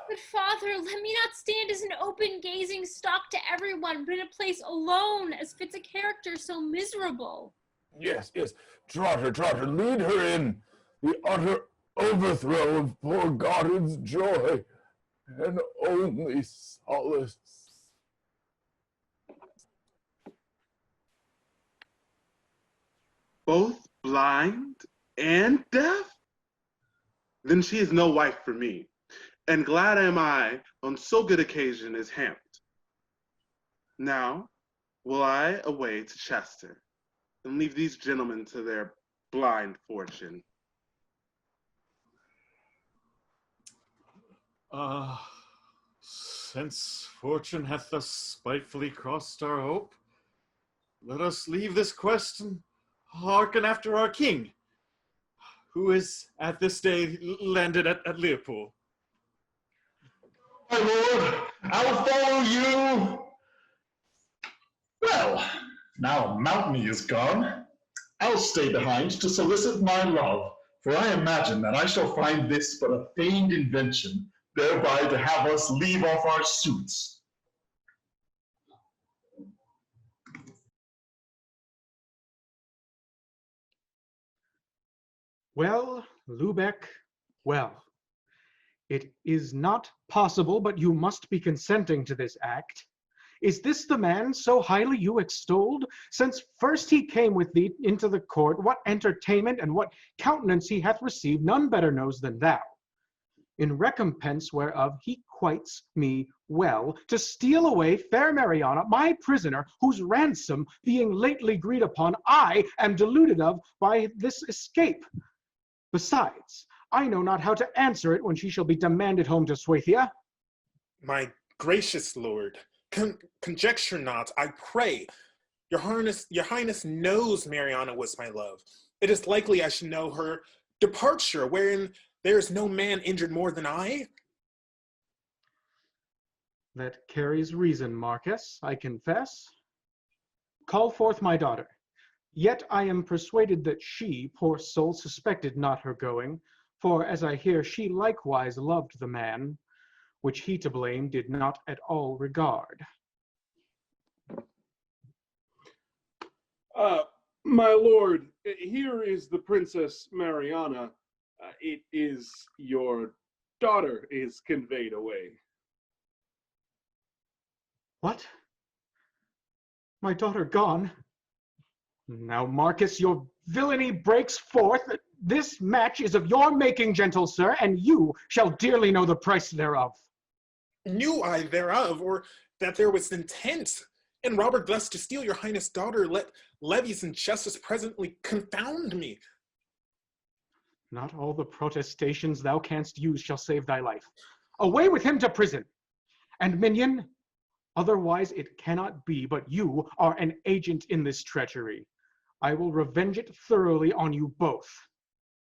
But father, let me not stand as an open gazing stock to everyone, but in a place alone, as fits a character so miserable. Yes, Trotter, lead her in the utter overthrow of poor Goddard's joy and only solace. Both blind and deaf? Then she is no wife for me, and glad am I on so good occasion as Hamlet. Now will I away to Chester, and leave these gentlemen to their blind fortune. Since fortune hath thus spitefully crossed our hope, let us leave this quest and hearken after our king, who is at this day landed at Leopold. My lord, I'll follow you. Well, now Monteny is gone, I'll stay behind to solicit my love, for I imagine that I shall find this but a feigned invention, thereby to have us leave off our suits. Well, Lubeck, well. It is not possible, but you must be consenting to this act. Is this the man so highly you extolled? Since first he came with thee into the court, what entertainment and what countenance he hath received, none better knows than thou. In recompense whereof he quites me well, to steal away fair Mariana, my prisoner, whose ransom, being lately agreed upon, I am deluded of by this escape. Besides, I know not how to answer it when she shall be demanded home to Swathia. My gracious lord, conjecture not, I pray. Highness knows Mariana was my love. It is likely I should know her departure, wherein there is no man injured more than I. That carries reason, Marcus, I confess. Call forth my daughter. Yet I am persuaded that she, poor soul, suspected not her going, for as I hear, she likewise loved the man, which he to blame did not at all regard. My lord, here is the Princess Mariana. It is your daughter is conveyed away. What? My daughter gone? Now, Marcus, your villainy breaks forth. This match is of your making, gentle sir, and you shall dearly know the price thereof. Knew I thereof, or that there was intent, and Robert thus to steal your highness' daughter, let levies and justice presently confound me. Not all the protestations thou canst use shall save thy life. Away with him to prison. And minion, otherwise it cannot be, but you are an agent in this treachery. I will revenge it thoroughly on you both.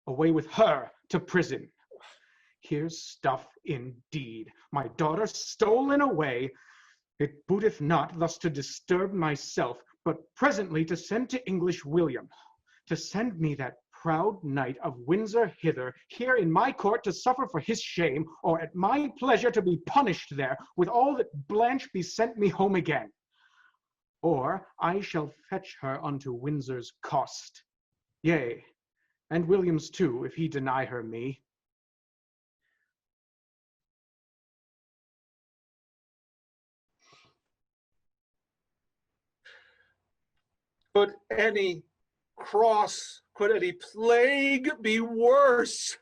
Away with her to prison. Here's stuff indeed. My daughter stolen away. It booteth not thus to disturb myself, but presently to send to English William, to send me that proud knight of Windsor hither, here in my court to suffer for his shame, or at my pleasure to be punished there, with all that Blanche be sent me home again. Or I shall fetch her unto Windsor's cost. Yea, and William's too, if he deny her me. Could any cross, could any plague be worse?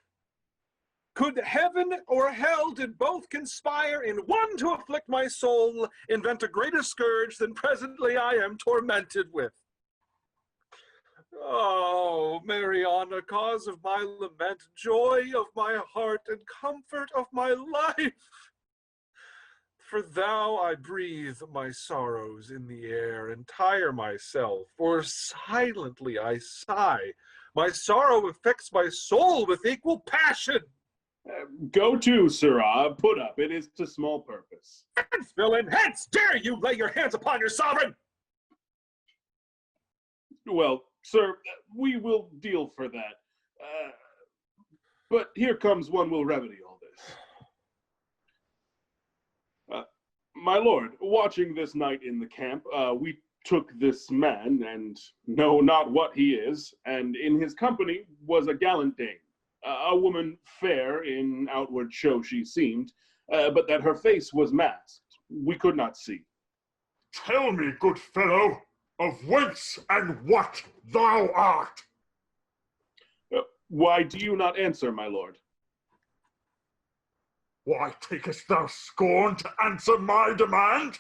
Could heaven or hell, did both conspire in one to afflict my soul, invent a greater scourge than presently I am tormented with? Oh, Mariana, cause of my lament, joy of my heart, and comfort of my life! For thou I breathe my sorrows in the air, and tire myself, or silently I sigh. My sorrow affects my soul with equal passion. Go to, sirrah, put up, it is to small purpose. And villain, hence dare you lay your hands upon your sovereign! Well, sir, we will deal for that. But here comes one will remedy all this. My lord, watching this night in the camp, we took this man, and know not what he is, and in his company was a gallant dame, a woman fair in outward show she seemed, but that her face was masked, we could not see. Tell me, good fellow, of whence and what thou art. Why do you not answer, my lord? Why takest thou scorn to answer my demand?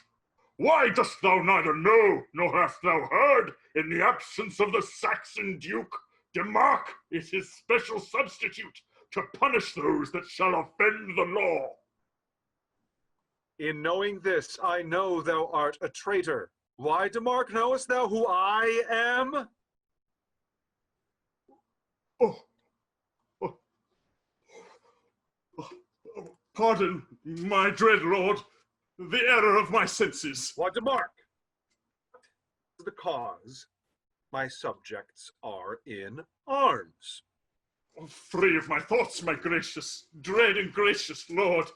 Why dost thou neither know, nor hast thou heard, in the absence of the Saxon Duke, Denmarh is his special substitute to punish those that shall offend the law? In knowing this, I know thou art a traitor. Why, Denmarh, knowest thou who I am? Pardon, my dread lord, the error of my senses. Why, Denmarh, the cause my subjects are in arms. Free of my thoughts, my gracious, dread and gracious lord,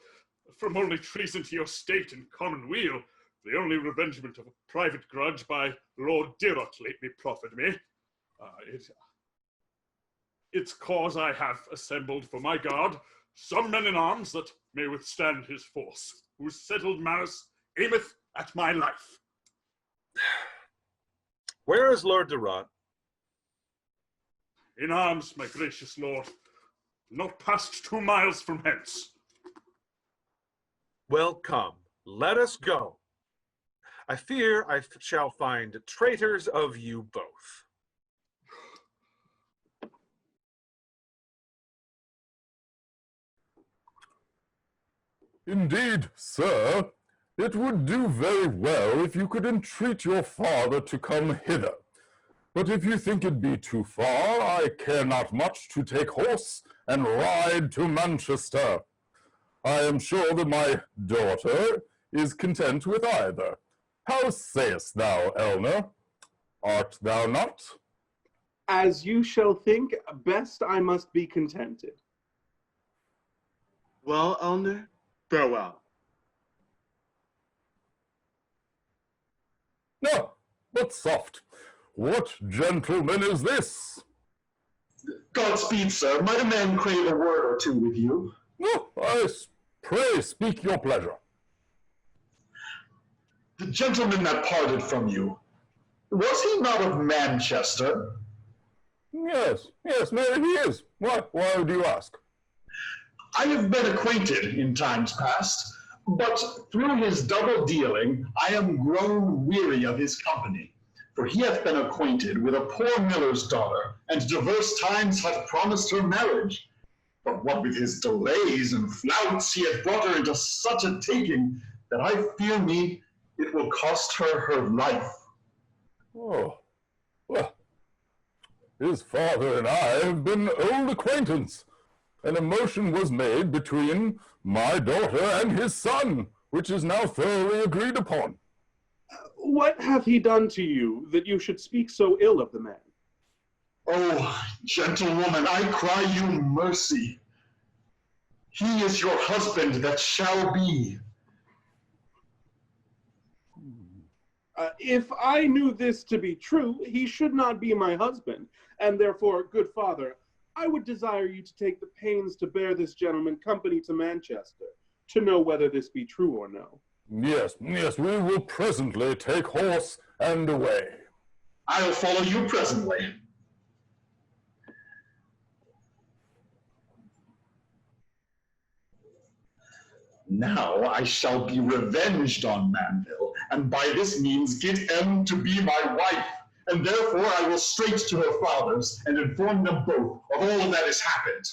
from only treason to your state and common weal, the only revengement of a private grudge by Lord Dirot lately proffered me. Its cause I have assembled for my guard some men in arms that may withstand his force, whose settled malice aimeth at my life. Where is Lord Dirot? In arms, my gracious lord, not past 2 miles from hence. Well, come, let us go. I fear I shall find traitors of you both. Indeed, sir, It would do very well if you could entreat your father to come hither. But if you think it be too far, I care not much to take horse and ride to Manchester. I am sure that my daughter is content with either. How sayest thou, Elner? Art thou not? As you shall think, best I must be contented. Well, Elner, farewell. No, but soft. What gentleman is this? Godspeed, sir. Might a man crave a word or two with you? No, pray speak your pleasure. The gentleman that parted from you, was he not of Manchester? Yes, maybe he is. Why do you ask? I have been acquainted in times past, but through his double dealing I am grown weary of his company. For he hath been acquainted with a poor miller's daughter, and divers times hath promised her marriage. But what with his delays and flouts, he hath brought her into such a taking, that I fear me it will cost her her life. Oh, well, his father and I have been old acquaintance, and a motion was made between my daughter and his son, which is now thoroughly agreed upon. What hath he done to you that you should speak so ill of the man? Oh, gentlewoman, I cry you mercy. He is your husband that shall be. If I knew this to be true, he should not be my husband, and therefore, good father, I would desire you to take the pains to bear this gentleman company to Manchester, to know whether this be true or no. Yes, we will presently take horse and away. I'll follow you presently. Now I shall be revenged on Manville, and by this means get M to be my wife, and therefore I will straight to her fathers, and inform them both of all that has happened.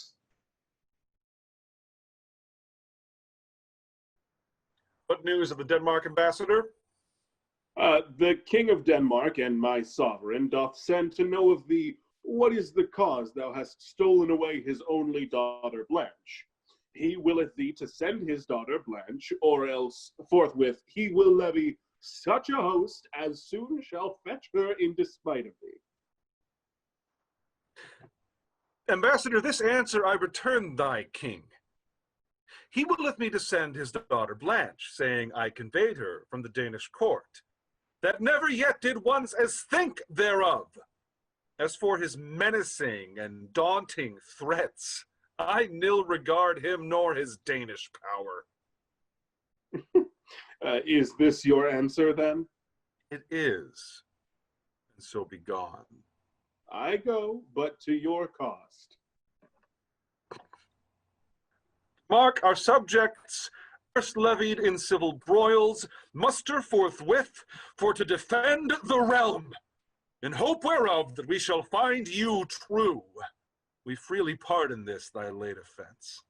What news of the Denmark ambassador? The King of Denmark and my sovereign doth send to know of what is the cause thou hast stolen away his only daughter Blanche. He willeth thee to send his daughter Blanche, or else forthwith he will levy such a host as soon shall fetch her in despite of thee. Ambassador, this answer I return thy king. He willeth me to send his daughter Blanche, saying I conveyed her from the Danish court, that never yet did once as think thereof. As for his menacing and daunting threats, I nil regard him nor his Danish power. Is this your answer, then? It is, and so be gone. I go, but to your cost. Mark, our subjects, first levied in civil broils, muster forthwith for to defend the realm, in hope whereof that we shall find you true. We freely pardon this thy late offense.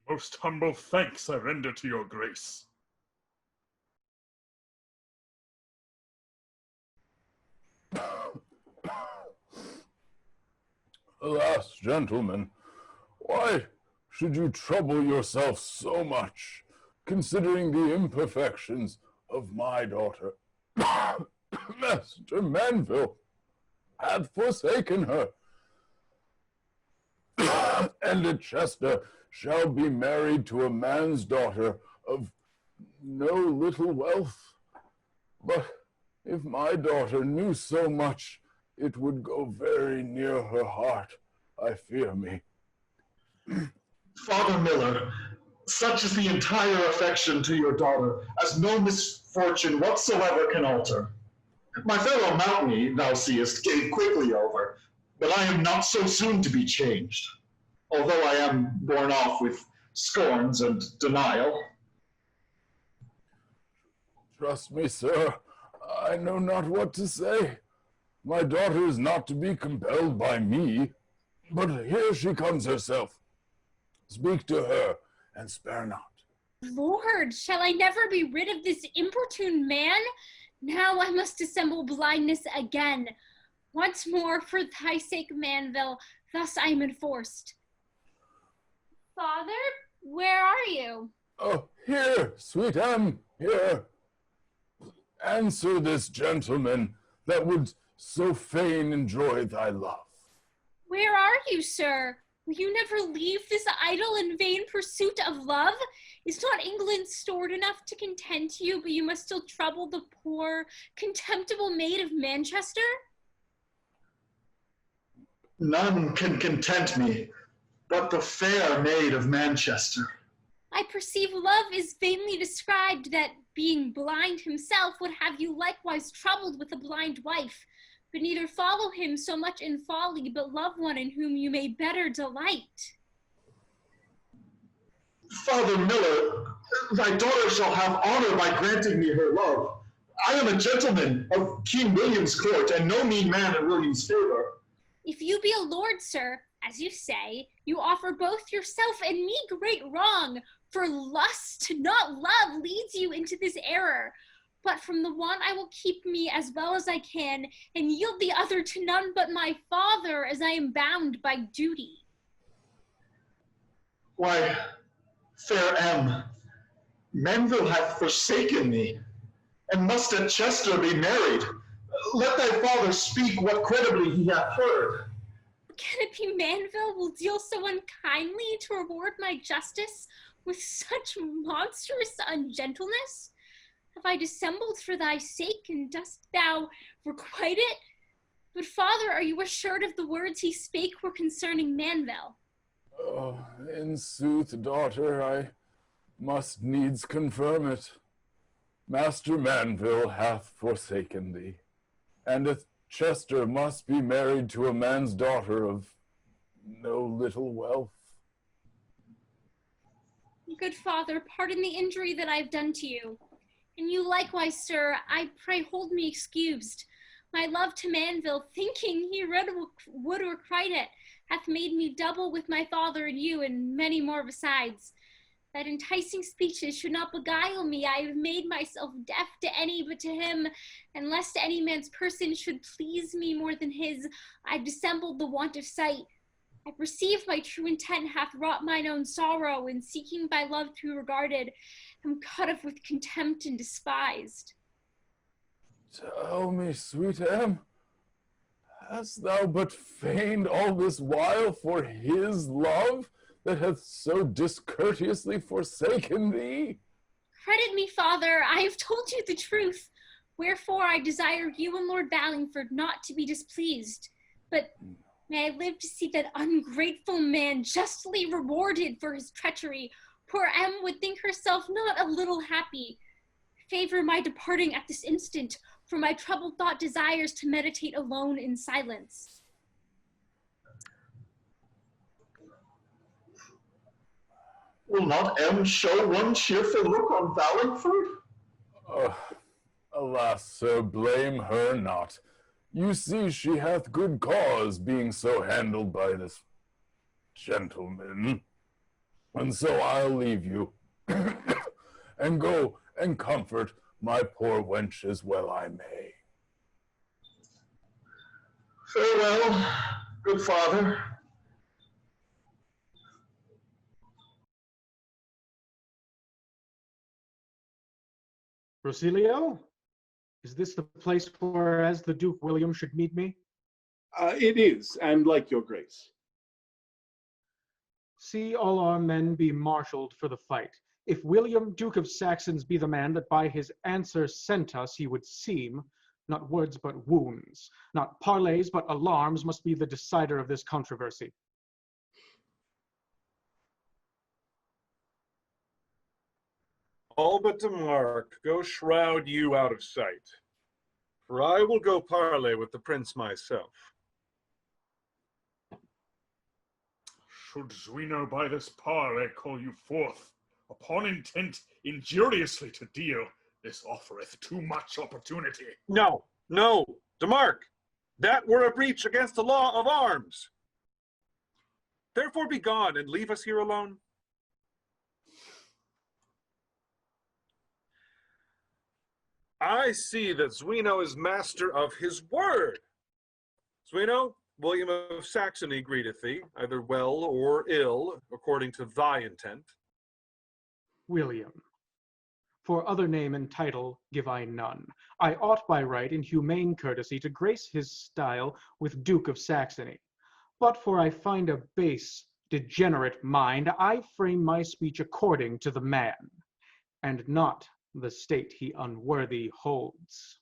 Most humble thanks I render to your grace. Alas, gentlemen, why should you trouble yourself so much, considering the imperfections of my daughter? Master Manville hath forsaken her, and at Chester shall be married to a man's daughter of no little wealth. But if my daughter knew so much, it would go very near her heart, I fear me. Father Miller, such is the entire affection to your daughter, as no misfortune whatsoever can alter. My fellow Monteny, thou seest, gave quickly over, but I am not so soon to be changed, although I am borne off with scorns and denial. Trust me, sir, I know not what to say. My daughter is not to be compelled by me, but here she comes herself. Speak to her, and spare not. Lord, shall I never be rid of this importune man? Now I must dissemble blindness again. Once more, for thy sake, Manville, thus I am enforced. Father, where are you? Oh, here, sweet Em, here. Answer this gentleman that would so fain enjoy thy love. Where are you, sir? Will you never leave this idle and vain pursuit of love? Is not England stored enough to content you, but you must still trouble the poor, contemptible maid of Manchester? None can content me but the fair maid of Manchester. I perceive love is vainly described, that being blind himself would have you likewise troubled with a blind wife, but neither follow him so much in folly, but love one in whom you may better delight. Father Miller, thy daughter shall have honor by granting me her love. I am a gentleman of King William's court, and no mean man in William's favor. If you be a lord, sir, as you say, you offer both yourself and me great wrong, for lust, not love, leads you into this error. But from the one I will keep me as well as I can, and yield the other to none but my father, as I am bound by duty. Why, fair Em, Manville hath forsaken me, and must at Chester be married. Let thy father speak what credibly he hath heard. Can it be Manville will deal so unkindly to reward my justice with such monstrous ungentleness? Have I dissembled for thy sake, and dost thou requite it? But, father, are you assured of the words he spake were concerning Manville? Oh, in sooth, daughter, I must needs confirm it. Master Manville hath forsaken thee, and at Chester must be married to a man's daughter of no little wealth. Good father, pardon the injury that I have done to you. And you likewise, sir, I pray hold me excused. My love to Manville, thinking he would requite it, hath made me double with my father and you, and many more besides. That enticing speeches should not beguile me, I have made myself deaf to any but to him, and lest any man's person should please me more than his, I've dissembled the want of sight. I perceive my true intent hath wrought mine own sorrow, and seeking by love to be regarded, am cut off with contempt and despised. Tell me, sweet Em, hast thou but feigned all this while for his love that hath so discourteously forsaken thee? Credit me, father, I have told you the truth. Wherefore I desire you and Lord Valingford not to be displeased, but may I live to see that ungrateful man justly rewarded for his treachery. Poor Em would think herself not a little happy. Favor my departing at this instant, for my troubled thought desires to meditate alone in silence. Will not Em show one cheerful look on Valingford? Alas, sir, blame her not. You see she hath good cause, being so handled by this gentleman. And so I'll leave you, and go and comfort my poor wench as well I may. Farewell, good father. Rosilio? Is this the place where as the Duke William should meet me? It is, and like your grace. See all our men be marshalled for the fight. If William, Duke of Saxons, be the man that by his answer sent us, he would seem, not words but wounds, not parleys but alarms must be the decider of this controversy. All but Denmarh, go shroud you out of sight, for I will go parley with the prince myself. Should Zweno by this parley call you forth, upon intent injuriously to deal, this offereth too much opportunity. No, no, Denmarh, that were a breach against the law of arms. Therefore be gone and leave us here alone. I see that Zweno is master of his word. Zweno, William of Saxony greeteth thee, either well or ill, according to thy intent. William. For other name and title give I none. I ought by right in humane courtesy to grace his style with Duke of Saxony. But for I find a base, degenerate mind, I frame my speech according to the man, and not the state he unworthy holds.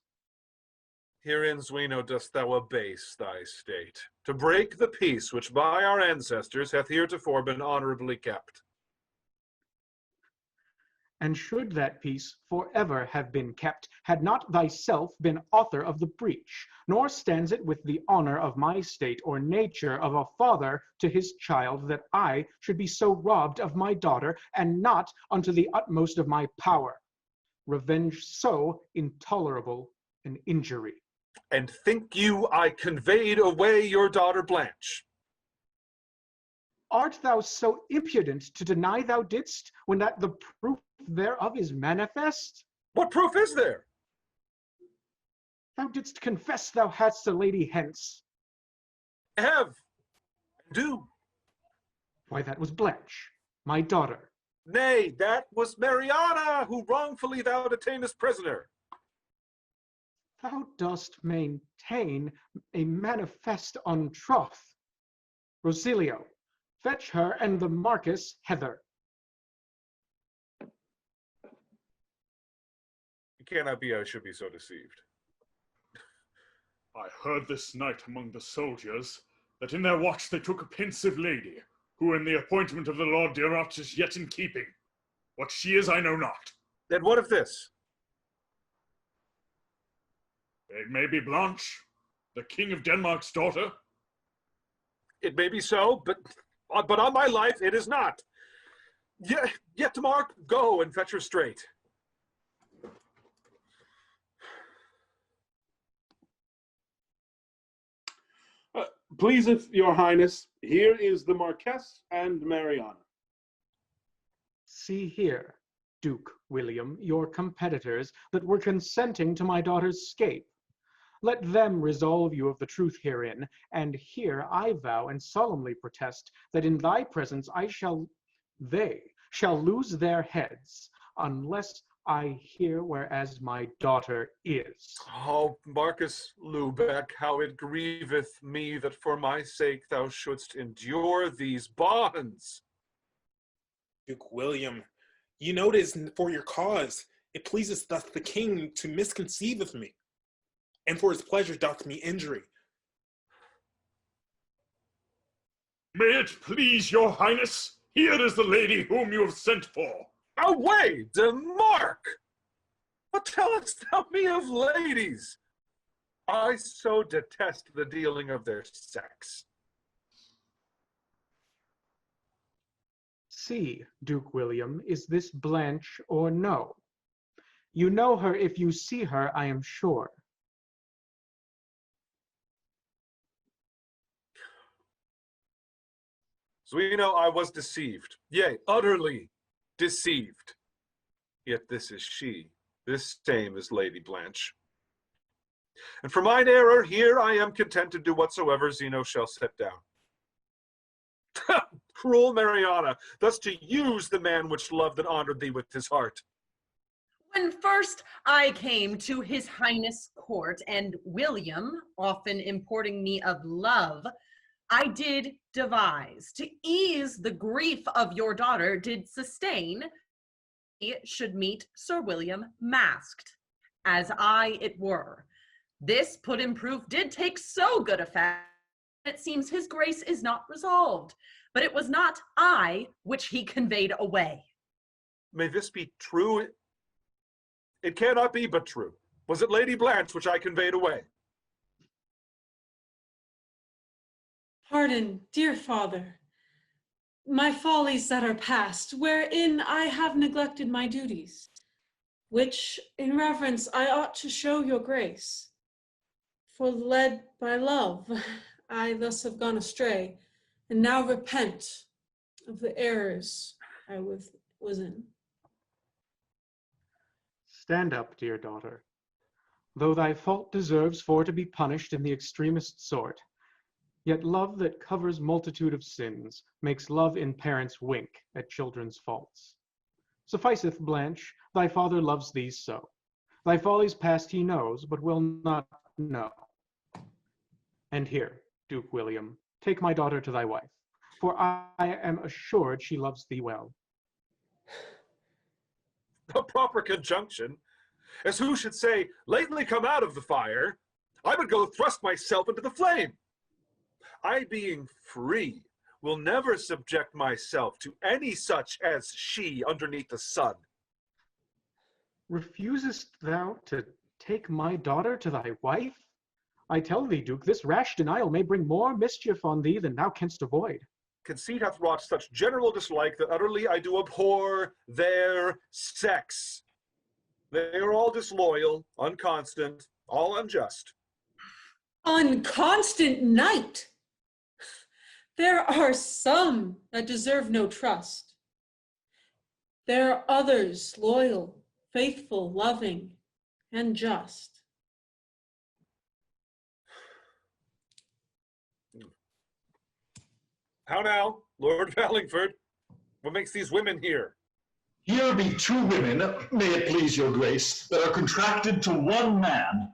Herein, Zweno, dost thou abase thy state, to break the peace which by our ancestors hath heretofore been honorably kept. And should that peace forever have been kept, had not thyself been author of the breach, nor stands it with the honor of my state or nature of a father to his child, that I should be so robbed of my daughter, and not unto the utmost of my power. Revenge so intolerable an injury. And think you I conveyed away your daughter Blanche? Art thou so impudent to deny thou didst, when that the proof thereof is manifest? What proof is there? Thou didst confess thou hadst a lady hence. Have. Do. Why, that was Blanche, my daughter. Nay, that was Mariana, who wrongfully thou detainest prisoner. Thou dost maintain a manifest untruth. Rosilio, fetch her and the Marquis hither. It cannot be I should be so deceived. I heard this night among the soldiers that in their watch they took a pensive lady, who in the appointment of the Lord Dirot is yet in keeping. What she is I know not. Then what of this? It may be Blanche, the King of Denmark's daughter. It may be so, but on my life it is not. Yet to Mark, go and fetch her straight. Pleaseth your highness, here is the Marquess and Mariana. See here, Duke William, your competitors that were consenting to my daughter's scape. Let them resolve you of the truth herein, and here I vow and solemnly protest that in thy presence they shall lose their heads, unless I hear whereas my daughter is. Oh, Marcus Lubeck, how it grieveth me that for my sake thou shouldst endure these bonds. Duke William, you know it is for your cause. It pleases thus the king to misconceive of me, and for his pleasure doth me injury. May it please your highness, here is the lady whom you have sent for. Away, Denmarh! What tellest thou me of ladies? I so detest the dealing of their sex. See, Duke William, is this Blanche or no? You know her if you see her, I am sure. Zweno, I was deceived, yea, utterly deceived. Yet this is she, this same is Lady Blanche. And for mine error, here I am content to do whatsoever Zeno shall set down. Cruel Mariana, thus to use the man which loved and honored thee with his heart. When first I came to his highness court, and William, often importing me of love, I did devise, to ease the grief of your daughter, did sustain, he should meet Sir William masked, as I it were. This put in proof did take so good effect, it seems his grace is not resolved, but it was not I which he conveyed away. May this be true? It cannot be but true. Was it Lady Blanche which I conveyed away? Pardon, dear father, my follies that are past, wherein I have neglected my duties, which in reverence I ought to show your grace. For led by love, I thus have gone astray, and now repent of the errors I was in. Stand up, dear daughter. though thy fault deserves for to be punished in the extremest sort, yet love that covers multitude of sins makes love in parents wink at children's faults. Sufficeth, Blanche, thy father loves thee so. Thy follies past he knows, but will not know. And here, Duke William, take my daughter to thy wife, for I am assured she loves thee well. A proper conjunction, as who should say, lately come out of the fire, I would go thrust myself into the flame. I, being free, will never subject myself to any such as she underneath the sun. Refusest thou to take my daughter to thy wife? I tell thee, Duke, this rash denial may bring more mischief on thee than thou canst avoid. Conceit hath wrought such general dislike that utterly I do abhor their sex. They are all disloyal, unconstant, all unjust. Unconstant knight! There are some that deserve no trust. There are others loyal, faithful, loving, and just. How now, Lord Valingford? What makes these women here? Here be 2 women, may it please your grace, that are contracted to one man,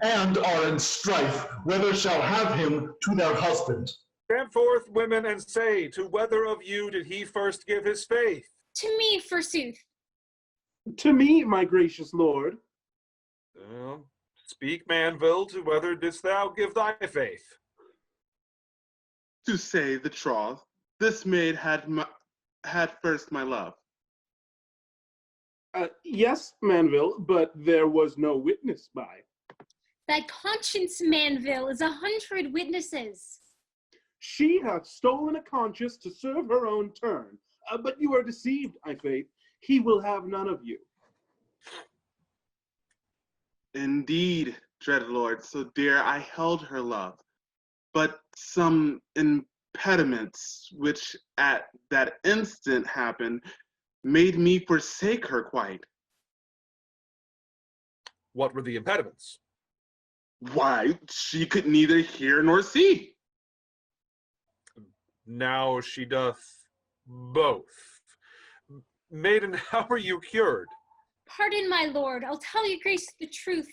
and are in strife whether shall have him to their husband. Stand forth, women, and say, to whether of you did he first give his faith? To me, forsooth. To me, my gracious lord. Well, speak, Manville, to whether didst thou give thy faith? To say the troth, this maid had first my love. Yes, Manville, but there was no witness by. Thy conscience, Manville, is 100 witnesses. She hath stolen a conscience to serve her own turn. But you are deceived, I faith. He will have none of you. Indeed, dread lord, so dear I held her love, but some impediments which at that instant happened made me forsake her quite. What were the impediments? Why, she could neither hear nor see. Now she doth both. Maiden, how are you cured? Pardon, my lord, I'll tell your grace the truth.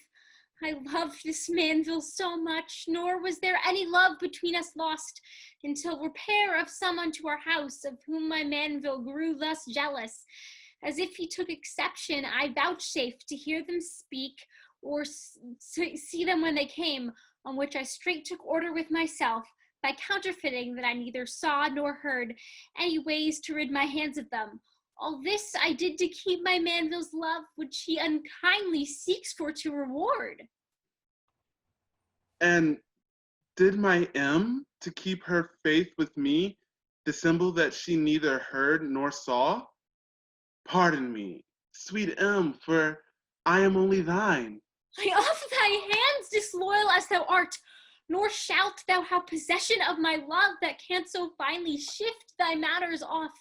I loved this Manville so much, nor was there any love between us lost, until repair of some unto our house, of whom my Manville grew thus jealous. As if he took exception, I vouchsafed to hear them speak, or see them when they came, on which I straight took order with myself, by counterfeiting that I neither saw nor heard, any ways to rid my hands of them. All this I did to keep my Manville's love, which he unkindly seeks for to reward. And did my M, to keep her faith with me, dissemble that she neither heard nor saw? Pardon me, sweet M, for I am only thine. I off thy hands, disloyal as thou art, nor shalt thou have possession of my love that can't so finely shift thy matters off.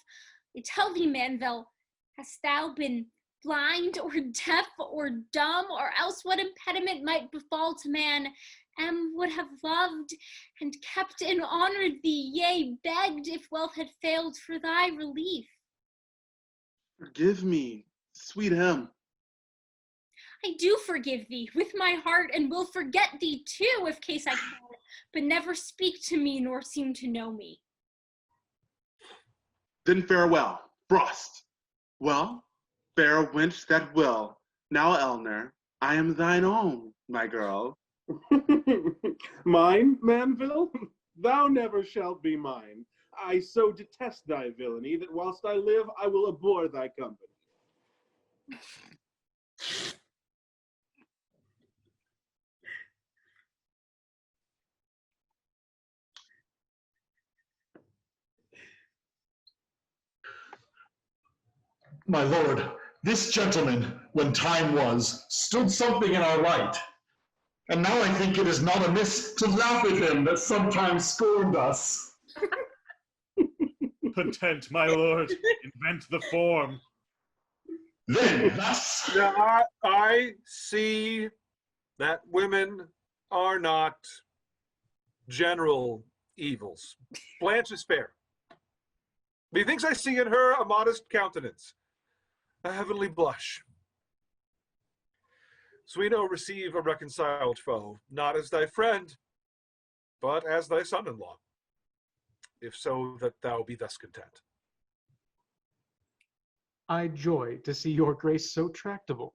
I tell thee, Manville, hast thou been blind or deaf or dumb, or else what impediment might befall to man, would have loved and kept and honored thee, yea, begged, if wealth had failed, for thy relief. Forgive me, sweet M. I do forgive thee with my heart, and will forget thee too, if case I can, but never speak to me nor seem to know me. Then farewell, Frost. Well, fair wench that will. Now, Elner, I am thine own, my girl. Mine, Manville? Thou never shalt be mine. I so detest thy villainy that whilst I live, I will abhor thy company. My lord, this gentleman, when time was, stood something in our light. And now I think it is not amiss to laugh at him that sometimes scorned us. Content, my lord, invent the form. Then thus. Now I see that women are not general evils. Blanche is fair. Methinks I see in her a modest countenance, a heavenly blush. Zweno, receive a reconciled foe, not as thy friend, but as thy son-in-law, if so that thou be thus content. I joy to see your grace so tractable.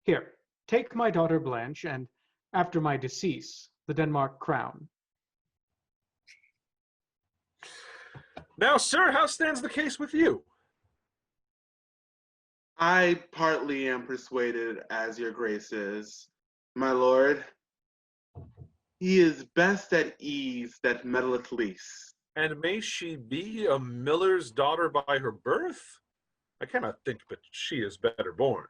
Here, take my daughter Blanche, and after my decease, the Denmark crown. Now, sir, how stands the case with you? I partly am persuaded, as your grace is, my lord. He is best at ease that meddleth least. And may she be a miller's daughter by her birth? I cannot think but she is better born.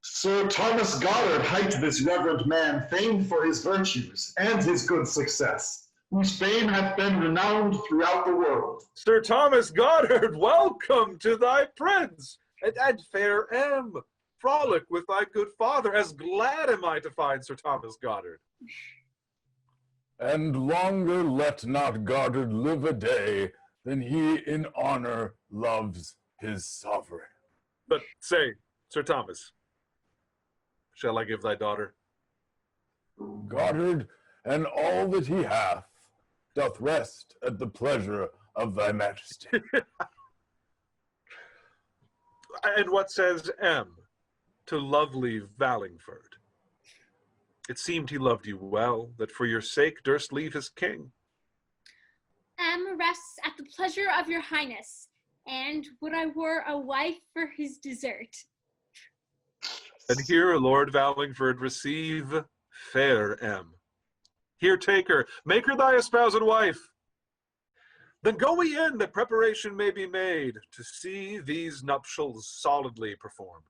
Sir Thomas Goddard hight this reverend man, famed for his virtues and his good success, whose fame hath been renowned throughout the world. Sir Thomas Goddard, welcome to thy prince, and fair M, frolic with thy good father, as glad am I to find Sir Thomas Goddard. And longer let not Goddard live a day than he in honor loves his sovereign. But say, Sir Thomas, shall I give thy daughter? Goddard and all that he hath doth rest at the pleasure of thy majesty. And what says M to lovely Valingford? It seemed he loved you well, that for your sake durst leave his king. Rests at the pleasure of your highness, and would I were a wife for his desert. And here, Lord Valingford, receive fair M. Here, take her, make her thy espoused wife. Then go we in, that preparation may be made to see these nuptials solidly performed.